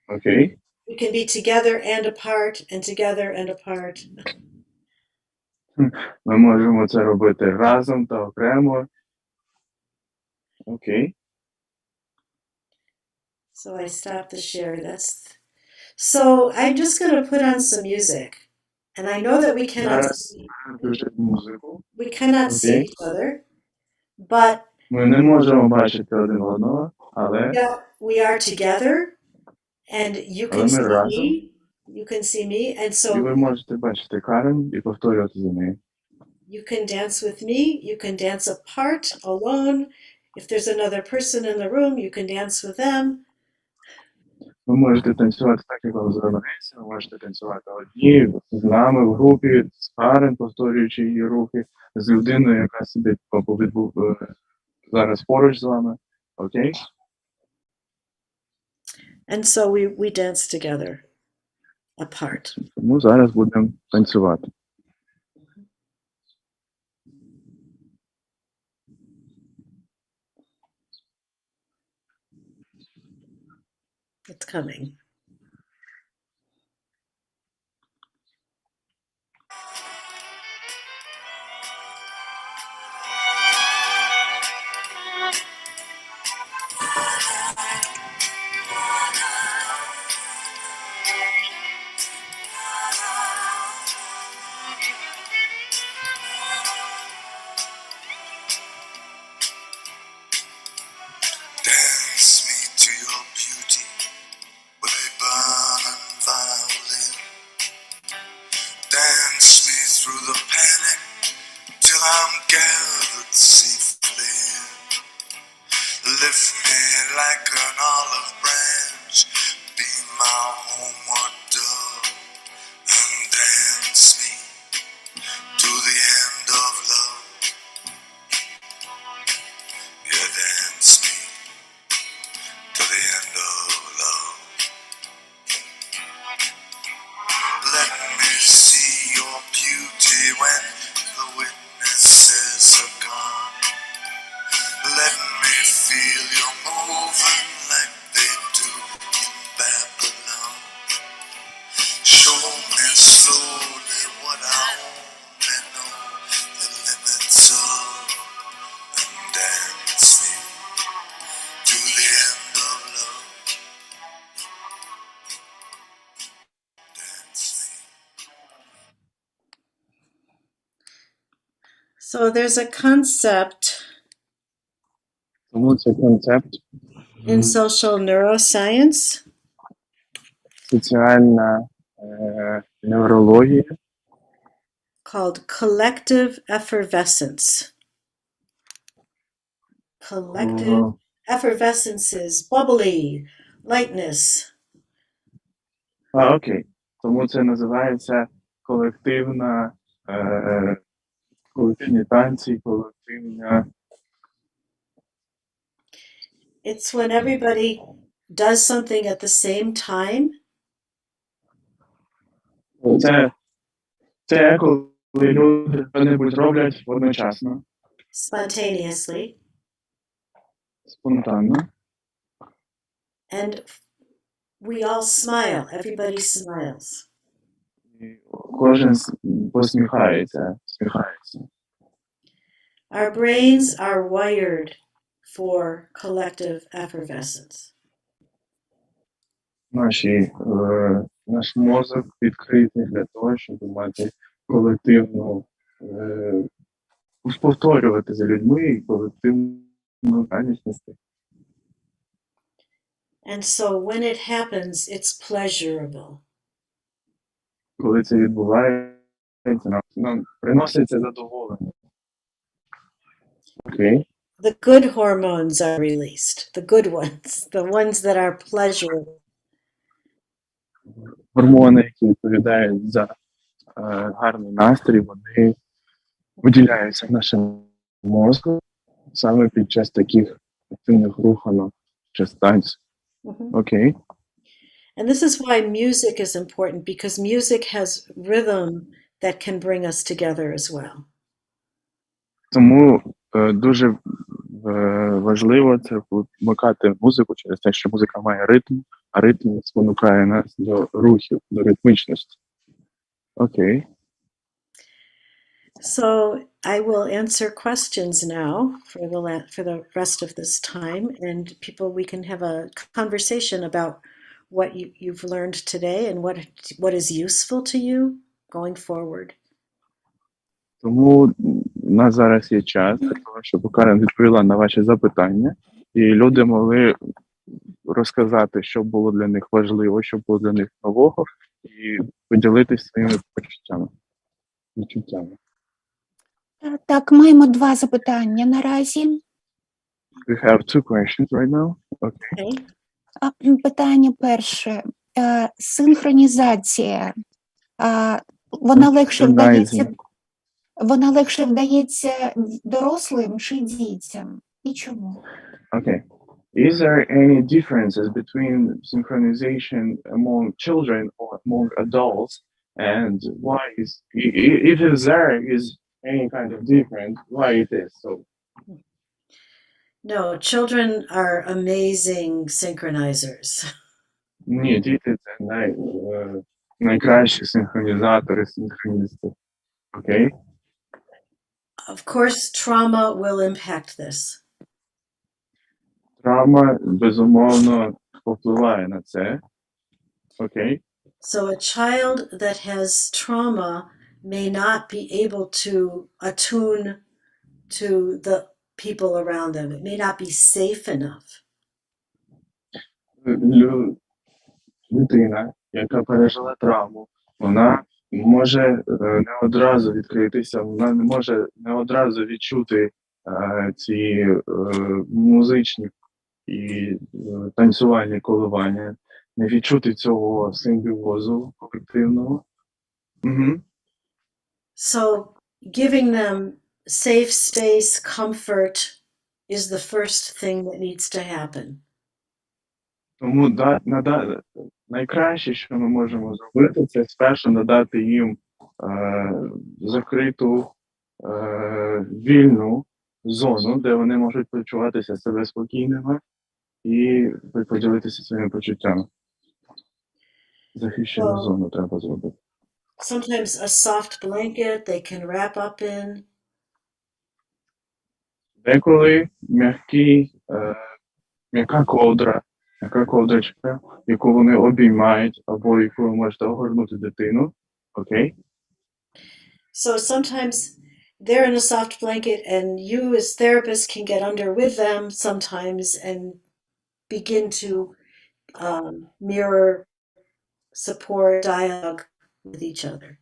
Окей? We can be together and apart, and together and apart. Ми можемо це робити разом та окремо. Окей? So I stopped the share. So I'm just going to put on some music. And I know that we cannot see each other, but ми не можемо бачити один одного, але we are together, and you can see me. You can see me, and so і ви можете бачити Карен і повторювати за нею. You can dance with me. You can dance apart, alone. If there's another person in the room, you can dance with them. Ви можете танцювати так, як вам заманеться, ви можете танцювати одні, з нами в групі, з Карен, повторюючи її рухи, з людиною, яка сидить зараз поруч з вами. Окей? And so we dance together, apart. Тому зараз будемо танцювати. It's coming. Let me feel So there's a concept Тому це концепт in social neuroscience соціальна неврологія, called collective effervescence. Collective effervescence is bubbly, lightness. Окей. Тому це називається колективні танці, колективна. It's when everybody does something at the same time. Це коли люди що-небудь роблять одночасно, Spontaneously, спонтанно. and we all smile. Everybody smiles. І кожен посміхається. Our brains are wired for collective effervescence. Наш мозок відкритий для того, щоб мати колективну, повторювати за людьми і колективну радісність. And so when it happens, it's pleasurable. Коли це відбувається, нам приноситься задоволення. Окей. The good hormones are released, the good ones, the ones that are pleasurable. Гормони, які відповідають за гарний настрій, вони виділяються нашим мозку саме під час таких активних руханок, час танцю. Окей. And this is why music is important, because music has rhythm that can bring us together as well. Тому дуже важливо це вмикати музику через те, що музика має ритм, а ритм спонукає нас до рухів, до ритмічності. Окей. So I will answer questions now for the rest of this time, and we can have a conversation about what you've learned today and what is useful to you going forward. Тому у нас зараз є час для того, щоб Карен відповіла на ваші запитання, і люди могли розказати, що було для них важливо, що було для них нового, і поділитися своїми відчуттями. Так, маємо два запитання наразі. We have two questions right now. Okay. Питання перше. Синхронізація. Вона легше вдається дорослим чи дітям? І чому? Okay. Is there any differences between synchronization among children or among adults, and why if there is any kind of difference, why it is so? No, children are amazing synchronizers. Ні, діти це найкращі синхронізатори, синхроністи. Okay? Of course, trauma will impact this. Травма, безумовно, впливає на це. Okay? So a child that has trauma may not be able to attune to the people around them. It may not be safe enough. Дитина, яка пережила травму, вона може не одразу відкритися, вона не може не одразу відчути ці музичні і танцювальні коливання, не відчути цього симбіозу колективного. So giving them safe space, comfort is the first thing that needs to happen. Тому найкраще, що ми можемо зробити, це спершу надати їм закриту, вільну зону, де вони можуть почуватися себе спокійними і поділитися своїми почуттями. Захищену зону треба зробити. Sometimes a soft blanket they can wrap up in. Деколи м'яка ковдрочка, яку вони обіймають, або яку ви можете огорнути дитину. Окей? So sometimes they're in a soft blanket, and you as therapists can get under with them sometimes and begin to mirror, support, dialogue with each other.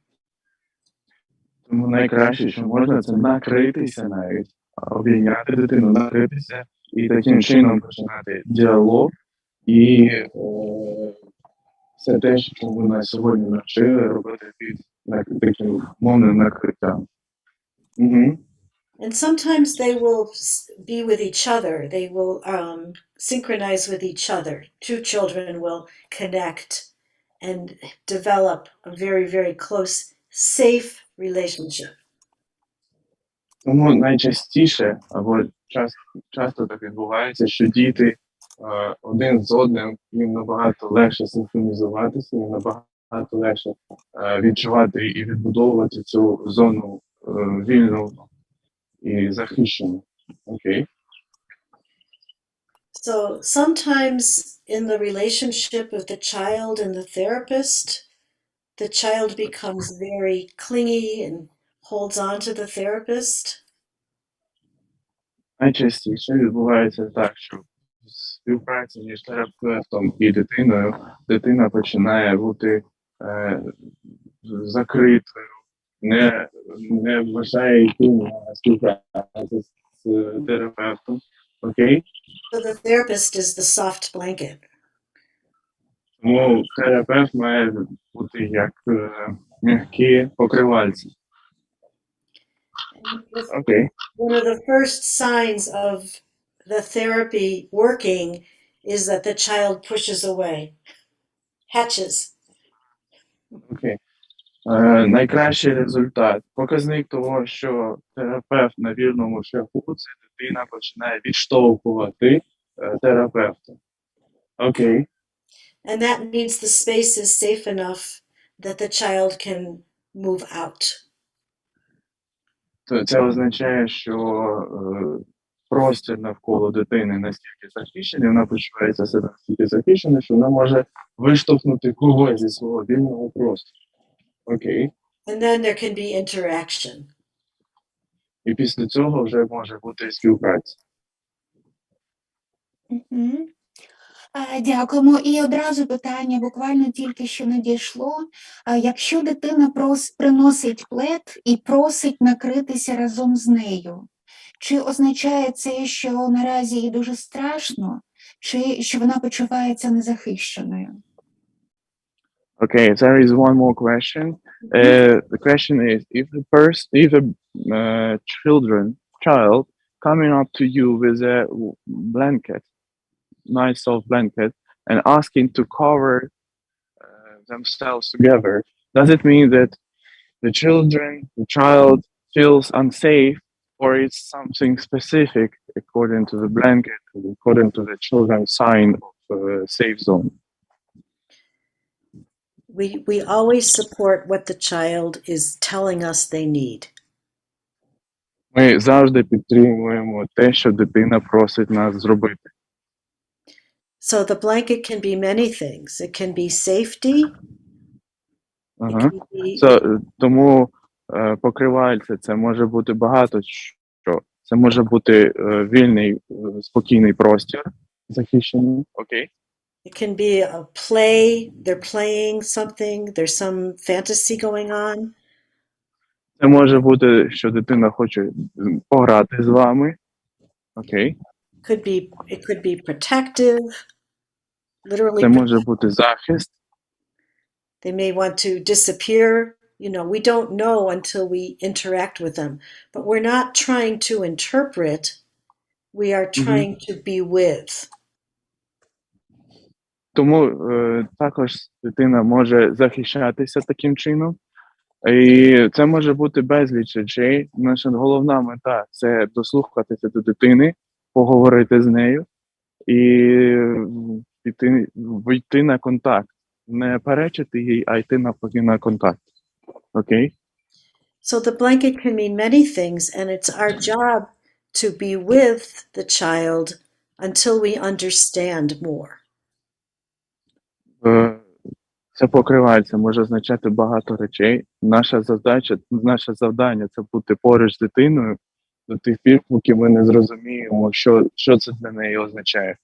Тому найкраще, що можна, це накритися навіть, обійняти дитину, накритися і таким чином починати діалог. І все те, що ви нас сьогодні навчили, робити під таким мовним накриттям. And sometimes they will be with each other. They will synchronize with each other. Two children will connect and develop a very, very close, safe relationship. Тому найчастіше, або часто так відбувається, що діти один з одним, їм набагато легше синхронізуватися, їм набагато легше відчувати і відбудовувати цю зону вільну і захищену. Окей? So sometimes in the relationship of the child and the therapist, the child becomes very clingy and holds on to the therapist. Найчастіше відбувається так, що в співпраці між терапевтом і дитиною дитина починає бути закритою, не вважає йти на співпрацю з терапевтом. Окей? So the therapist is the soft blanket. Тому терапевт має бути як м'які покривальці. Окей. One of the first signs of the therapy working is that the child pushes away, hatches. Окей. Найкращий результат, показник того, що терапевт на вірному шляху, це дитина починає відштовхувати терапевта. Окей. And that means the space is safe enough that the child can move out. То це означає, що простір навколо дитини настільки захищений, вона почувається себе настільки захищеною, що вона може виштовхнути когось зі свого вільного простору. Окей. And then there can be interaction. І після цього вже може бути співпраця. Дякуємо. І одразу питання буквально тільки що надійшло. Якщо дитина приносить плед і просить накритися разом з нею, чи означає це, що наразі їй дуже страшно, чи що вона почувається незахищеною? Okay, there is one more question. The question is, if a child coming up to you with a blanket, nice soft blanket, and asking to cover themselves together, does it mean that the child feels unsafe, or it's something specific according to the blanket, according to the children's sign of safe zone? We always support what the child is telling us they need. Ми завжди підтримуємо те, що дитина просить нас зробити. So the blanket can be many things. It can be safety. It can be... Тому покривальце це може бути багато що. Це може бути вільний, спокійний простір, захищений. Окей. It can be a play. They're playing something. There's some fantasy going on. Це може бути, що дитина хоче пограти з вами. Окей. It could be protective. Literally. Це може бути захист. They may want to disappear. You know, we don't know until we interact with them. But we're not trying to interpret. We are trying to be with. Тому також дитина може захищатися таким чином. І це може бути безліч речей. Наша головна мета – це дослухатися до дитини, поговорити з нею і вийти на контакт. Не перечити їй, а йти навпаки на контакт. Окей? So the blanket can mean many things, and it's our job to be with the child until we understand more. Це покривальце може означати багато речей. Наше завдання – це бути поруч з дитиною до тих пір, поки ми не зрозуміємо, що це для неї означає.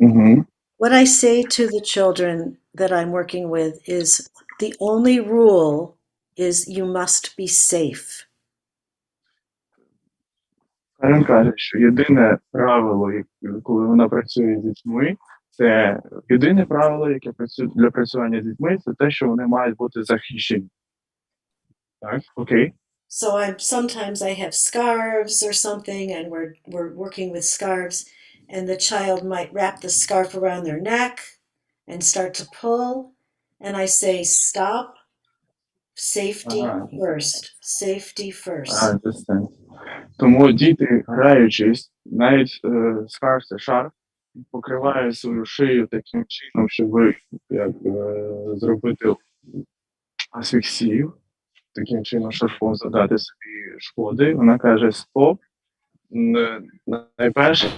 Угу. What I say to the children that I'm working with is the only rule is you must be safe. Карен каже, що єдине правило, коли вона працює з дітьми, це єдине правило, яке для працювання з дітьми, це те, що вони мають бути захищені. Так, окей. So sometimes I have scarves or something, and we're working with scarves, and the child might wrap the scarf around their neck and start to pull, and I say, stop, safety first, safety first. Understand. Тому діти, граючись, навіть скарф – це шарф, покриває свою шию таким чином, щоб зробити асфіксію, таким чином шарфом задати собі шкоди. Вона каже, стоп. Найперше,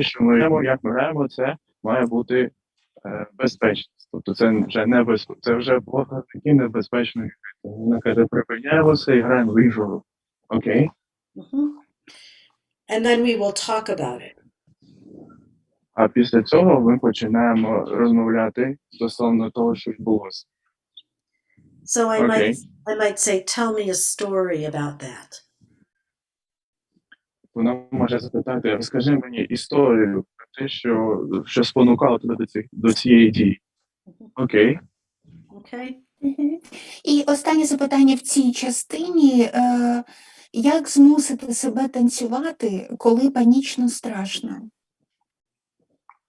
що ми граємо, як ми граємо, це має бути безпечність. Тобто це вже такі небезпечні гри. Вона каже, припиняємо все і граємо в іншу. Окей? And then we will talk about it. А після цього ми починаємо розмовляти стосовно того, що відбулося. So I might say, tell me a story about that. Вона може запитати, розкажи мені історію про те, що спонукало тебе до цієї дії. Окей. Okay? І останнє запитання в цій частині. Як змусити себе танцювати, коли панічно страшно?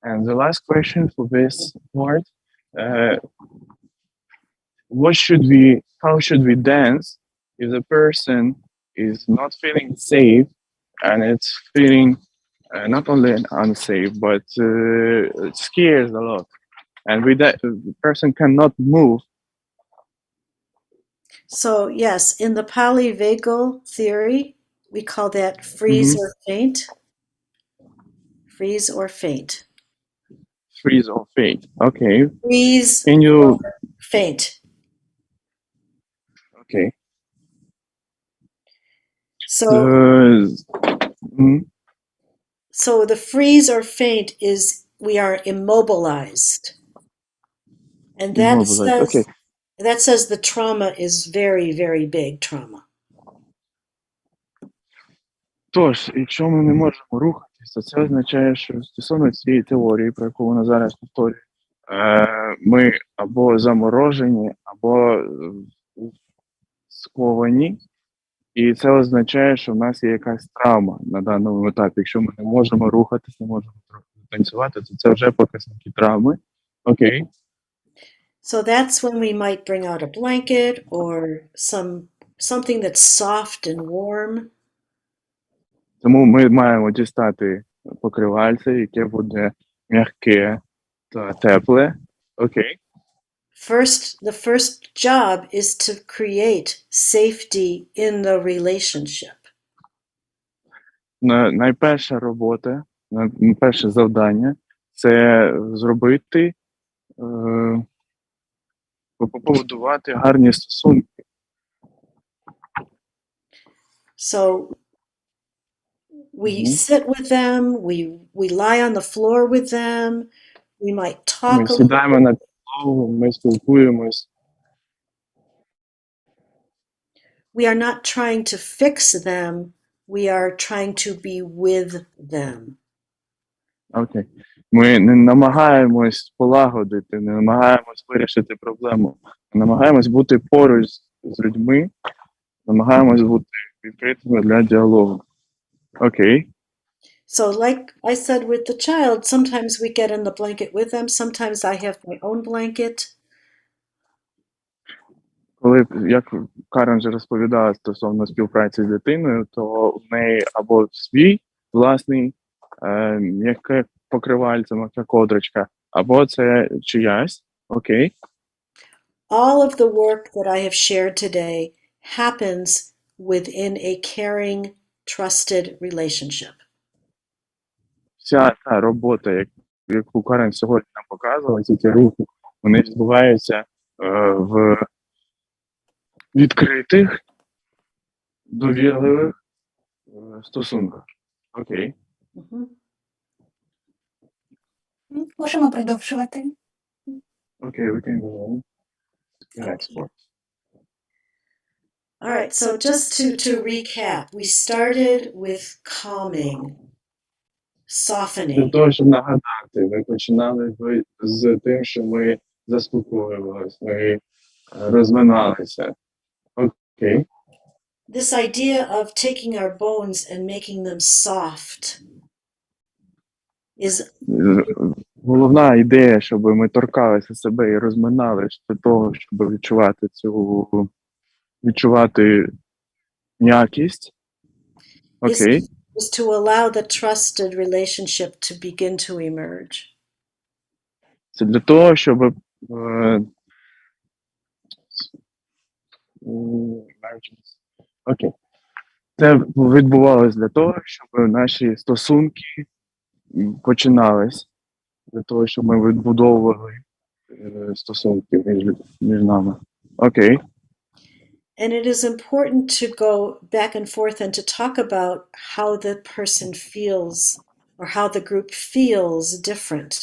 And the last question for this part, how should we dance if the person is not feeling safe and it's feeling not only unsafe, but scares a lot, and with that, the person cannot move. So yes, in the polyvagal theory, we call that freeze or faint. Freeze or faint. Freeze or faint. Okay. Freeze or faint. Okay. So the freeze or faint is we are immobilized. And that says the trauma is very, very big trauma. Тож, якщо ми не можемо рухатися, це означає, що стосовно цієї теорії, про яку вона зараз повторює, ми або заморожені, або сковані, і це означає, що в нас є якась травма на даному етапі. Якщо ми не можемо рухатися, не можемо танцювати, то це вже показники травми. Окей. So that's when we might bring out a blanket or something that's soft and warm. Тому ми маємо дістати покривальце, яке буде м'яке та тепле. Окей. The first job is to create safety in the relationship. Найперша робота, найперше завдання – це зробити, побудувати гарні стосунки. So we sit with them, we lie on the floor with them, we might talk. Ми сідаємо на підлогу, ми спілкуємось. We are not trying to fix them, we are trying to be with them. Окей. Ми не намагаємось полагодити, не намагаємось вирішити проблему. Ми намагаємось бути поруч з людьми, намагаємось бути відкритими для діалогу. Окей. So like I said with the child, sometimes we get in the blanket with them, sometimes I have my own blanket. Коли, як Карен вже розповідала стосовно співпраці з дитиною, то в неї або свій власний м'яке покривальце, м'яка кодрочка, або це чиясь. Окей. All of the work that I have shared today happens within a caring, trusted relationship. Вся та робота, яку Карен сьогодні нам показувала, ці рухи, вони відбуваються в відкритих, довірливих стосунках. Окей. Mhm. Можемо продовжувати. Окей, we can go on. Next one. All right, so just to recap, we started with calming, Для softening. того, щоб нагадати, ми починали з тим, що ми заспокоювалися, ми розминалися. Окей. This idea of taking our bones and making them soft is Головна ідея, щоб ми торкалися себе і розминалися для того, щоб відчувати м'якість. Окей. is to allow the trusted relationship to begin to emerge. Це для того, щоб окей. Це відбувалося для того, щоб наші стосунки починались, для того, щоб ми відбудовували стосунки між нами. Окей. And it is important to go back and forth and to talk about how the person feels or how the group feels different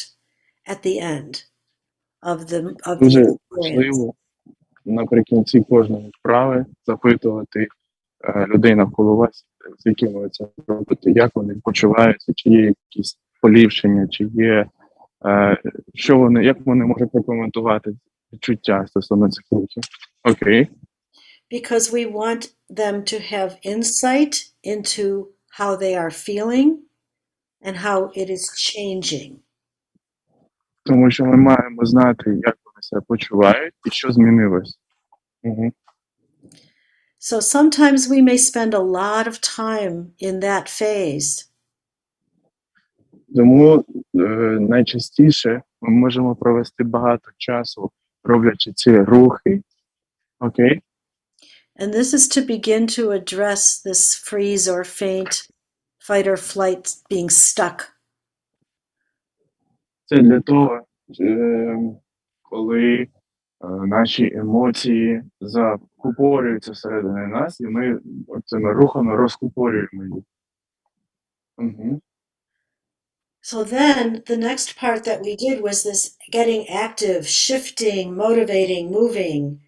at the end of the Дуже experience. важливо наприкінці кожної вправи запитувати людей навколо вас, з якими ви це робите, як вони почуваються, чи є якісь поліпшення, чи є як вони можуть прокоментувати відчуття стосовно цих рухів. Окей. Because we want them to have insight into how they are feeling and how it is changing. Тому що ми маємо знати, як вони себе почувають і що змінилось. Угу. So sometimes we may spend a lot of time in that phase. Тому найчастіше ми можемо провести багато часу, роблячи ці рухи. Окей? And this is to begin to address this freeze or faint, fight or flight being stuck. Це для того, коли наші емоції закупорюються всередині нас, і ми цими рухами розкупорюємо їх. Угу. So then the next part that we did was this getting active, shifting, motivating, moving.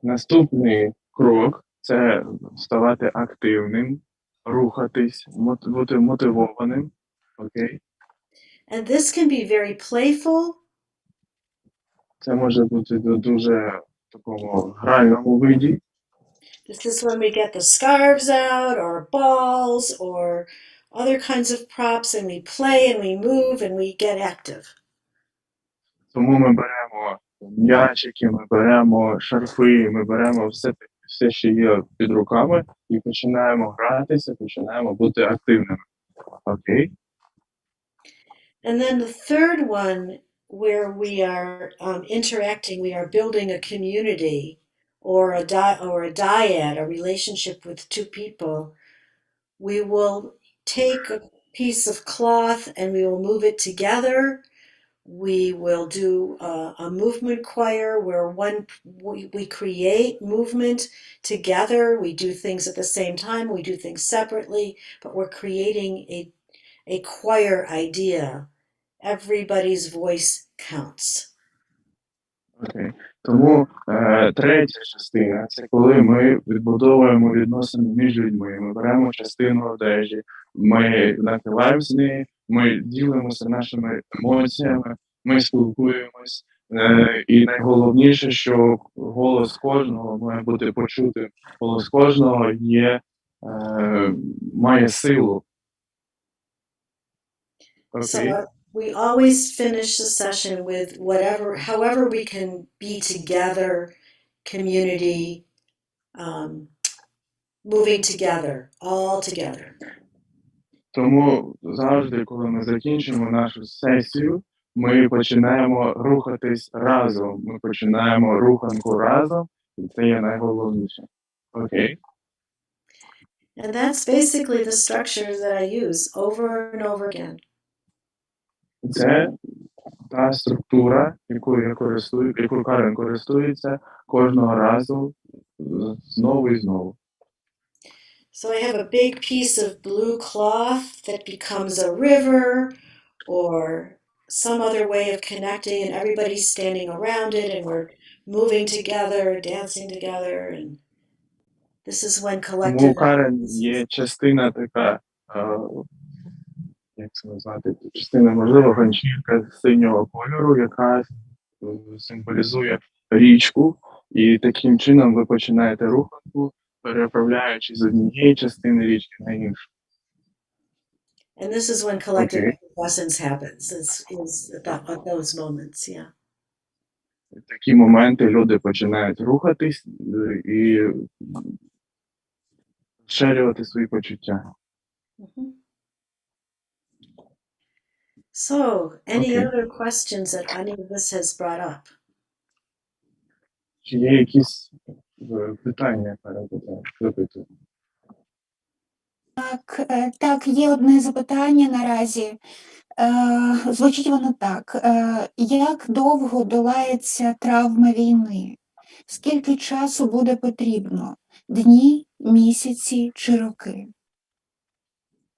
Наступний крок – це ставати активним, рухатись, бути мотивованим. Окей? And this can be very playful. Це може бути дуже такому гральному виді. This is when we get the scarves out or balls or other kinds of props and we play and we move and we get active. Тому ми беремо м'ячики, ми беремо шарфи, ми беремо все, що є під руками, і починаємо гратися, починаємо бути активними. Окей? And then the third one, where we are interacting, we are building a community or a dyad, a relationship with two people. We will take a piece of cloth and we will move it together. We will do a movement choir where we create movement together. We do things at the same time. We do things separately, but we're creating a choir idea. Everybody's voice counts. Окей. Тому третя частина – це коли ми відбудовуємо відносини між людьми. Ми беремо частину одежі, ми накриваємо з неї, ми ділимося нашими емоціями, ми спілкуємось. І найголовніше, що голос кожного має бути почутим. Голос кожного має силу. Окей. So we always finish the session with however we can be together, community, moving together, all together. Тому завжди, коли ми закінчимо нашу сесію, ми починаємо рухатись разом. Ми починаємо руханку разом, і це є найголовніше. Окей? And that's basically the structure that I use over and over again. Це та структура, яку Карен користується кожного разу знову і знову. So I have a big piece of blue cloth that becomes a river or some other way of connecting, and everybody's standing around it and we're moving together, dancing together, and this is when Тому collective у Карен є частина така, як це назвати, частина, можливо, ганчірка синього кольору, яка символізує річку, і таким чином ви починаєте руханку, переправляючи з однієї частини річки на іншу. And this is when collective Okay. effervescence happens, is at those moments, yeah. В такі моменти люди починають рухатись і розширювати свої почуття. Mhm. So, any Okay. other questions that any of this has brought up? Чи є якісь питання, запитую? Так, є одне запитання наразі. Звучить воно так. Як довго долається травма війни? Скільки часу буде потрібно? Дні, місяці чи роки?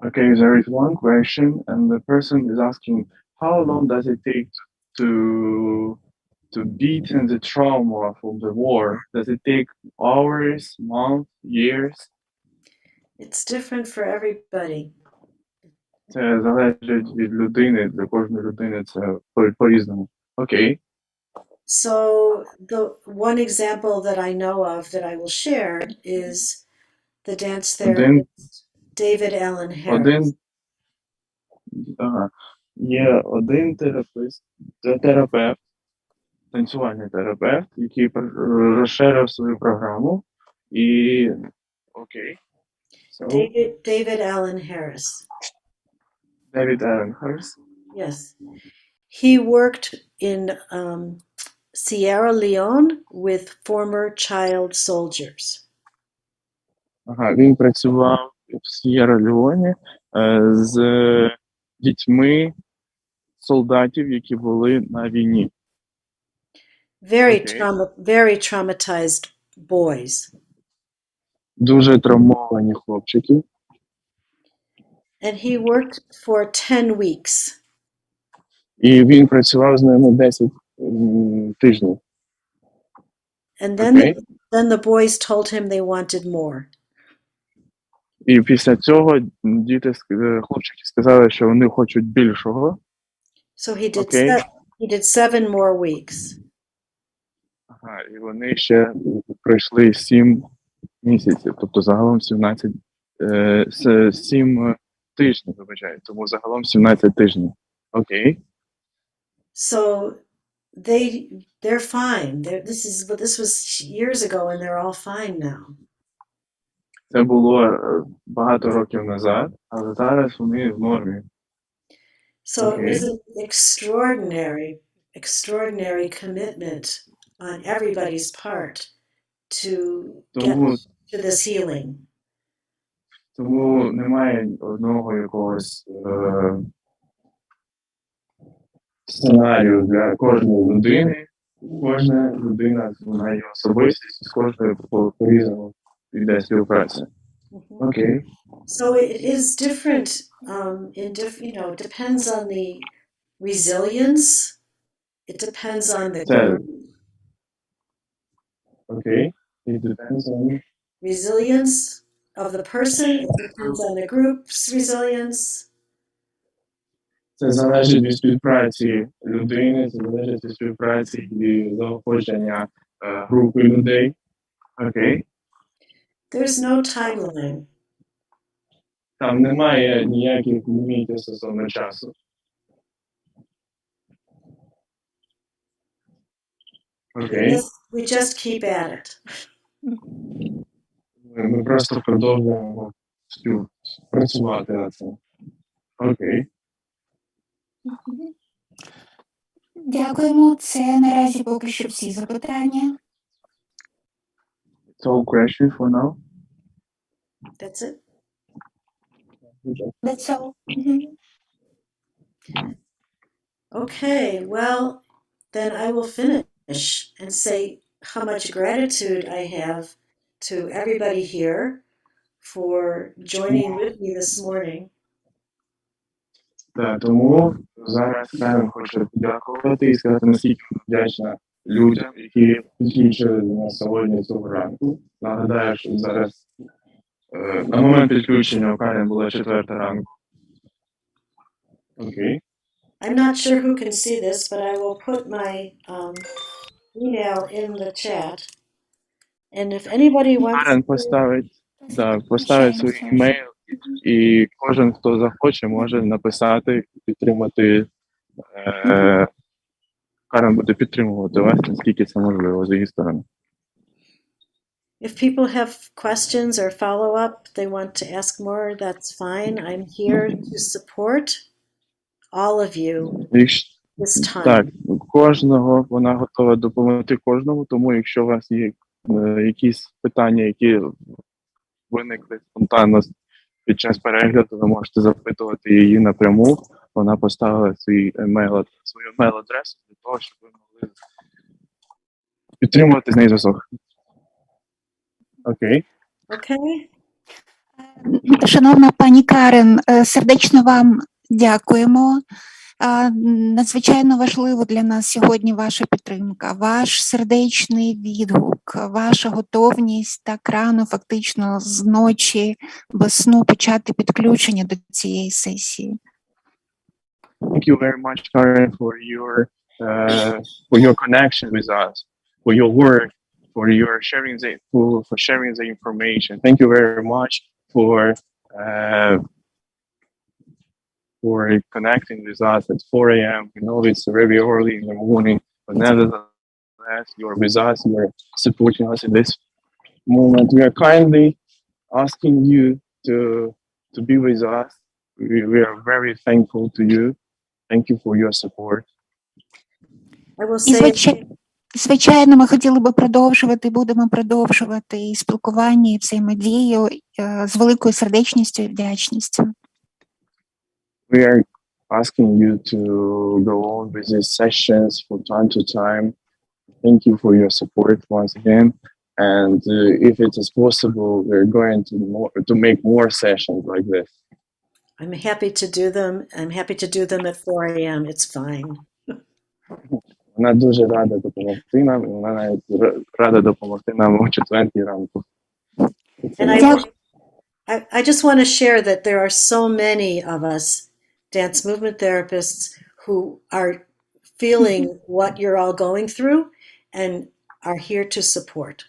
Okay, there is one question, and the person is asking, how long does it take to beaten the trauma from the war? Does it take hours, months, years? It's different for everybody. Це залежить від людини, для кожної людини це по-різному. Окей. So the one example that I know of that I will share is the dance therapist David Allen Harris. Є один терапевт, танцювальний терапевт, який розширив свою програму. І окей. So, David Allen Harris. David Allen Harris. Yes. He worked in Sierra Leone with former child soldiers. Він працював в С'єра-Леоні з дітьми солдатів, які були на війні. Very traumatized boys. Дуже травмовані хлопчики. And he worked for 10 weeks. І він працював з ними 10 тижнів. And then the boys told him they wanted more. І після цього хлопчики сказали, що вони хочуть більшого. So he did 7 more weeks. І вони ще пройшли 7 місяців, тобто загалом 7 тижнів, вибачаю, тому загалом 17 тижнів. Окей. So they're fine. This was years ago and they're all fine now. Це було багато років назад, але зараз вони в нормі. So it was an extraordinary commitment on everybody's part to get to this healing. Тому немає одного якогось сценарію для кожної людини. Кожна людина має особистість, з кожною по-різному йде співпраця. Окей. So it is different. It depends on the resilience. It depends on the group. Okay. It depends on Resilience of the person. It depends on the group's resilience. Це залежить від співпраці людини, це залежить від співпраці і заохочення групи людей. Окей. There's no timeline. Там немає ніяких лімітів стосовно часу. Окей. We just keep at it. Ми просто продовжуємо працювати над цим. Окей. Дякуємо. Це наразі поки що всі запитання. It's all questions for now. That's it. That's all. Okay, well, then I will finish and say how much gratitude I have to everybody here for joining with me this morning. Тому зараз Карен хоче подякувати і сказати, наскільки вона вдячна людям, які підключили нас сьогодні цього ранку. Нагадаю, що зараз на момент підключення у Карен було 4 ранку. Окей. I'm not sure who can see this, but I will put my email in the chat. And if anybody wants Карен поставить свій імейл, і кожен, хто захоче, може написати, підтримати. Карен буде підтримувати вас, наскільки це можливо з її сторони. If people have questions or follow-up, they want to ask more, that's fine. I'm here to support all of you this time. Так, кожного, вона готова допомогти кожному, тому якщо у вас є якісь питання, які виникли спонтанно під час перегляду, ви можете запитувати її напряму. Вона поставила свою емейл-адресу для того, щоб ви могли підтримувати з нею зв'язок. Окей. Okay. Шановна пані Карен, сердечно вам дякуємо. Надзвичайно важливо для нас сьогодні ваша підтримка, ваш сердечний відгук, ваша готовність так рано, фактично з ночі, без сну почати підключення до цієї сесії. Thank you very much, Karen, for your connection with us, for your work, for sharing the information. Thank you very much for connecting with us at 4 a.m. We know it's very early in the morning, but nevertheless, you're with us, you're supporting us in this moment. We are kindly asking you to be with us. We are very thankful to you. Thank you for your support. I will І, say звичайно, ми хотіли би будемо продовжувати і спілкування, і взаємодію з великою сердечністю і вдячністю. We are asking you to go on with these sessions from time to time. Thank you for your support once again. And if it is possible, we're going to make more sessions like this. I'm happy to do them. I'm happy to do them at 4 a.m. It's fine. Вона дуже рада допомогти нам, і вона навіть рада допомогти нам о 4 ранку. And I just want to share that there are so many of us dance movement therapists who are feeling what you're all going through and are here to support.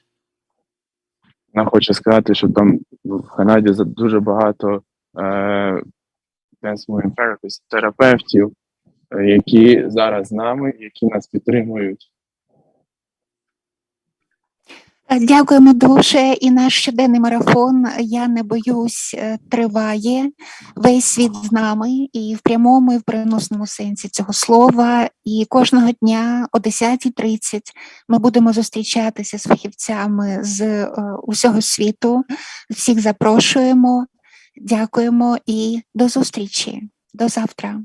Вона хоче сказати, що там в Канаді дуже багато dance movement therapists, терапевтів, які зараз з нами, які нас підтримують. Дякуємо дуже. І наш щоденний марафон «Я не боюсь» триває. Весь світ з нами і в прямому, і в переносному сенсі цього слова. І кожного дня о 10:30 ми будемо зустрічатися з фахівцями з усього світу. Всіх запрошуємо. Дякуємо і до зустрічі. До завтра.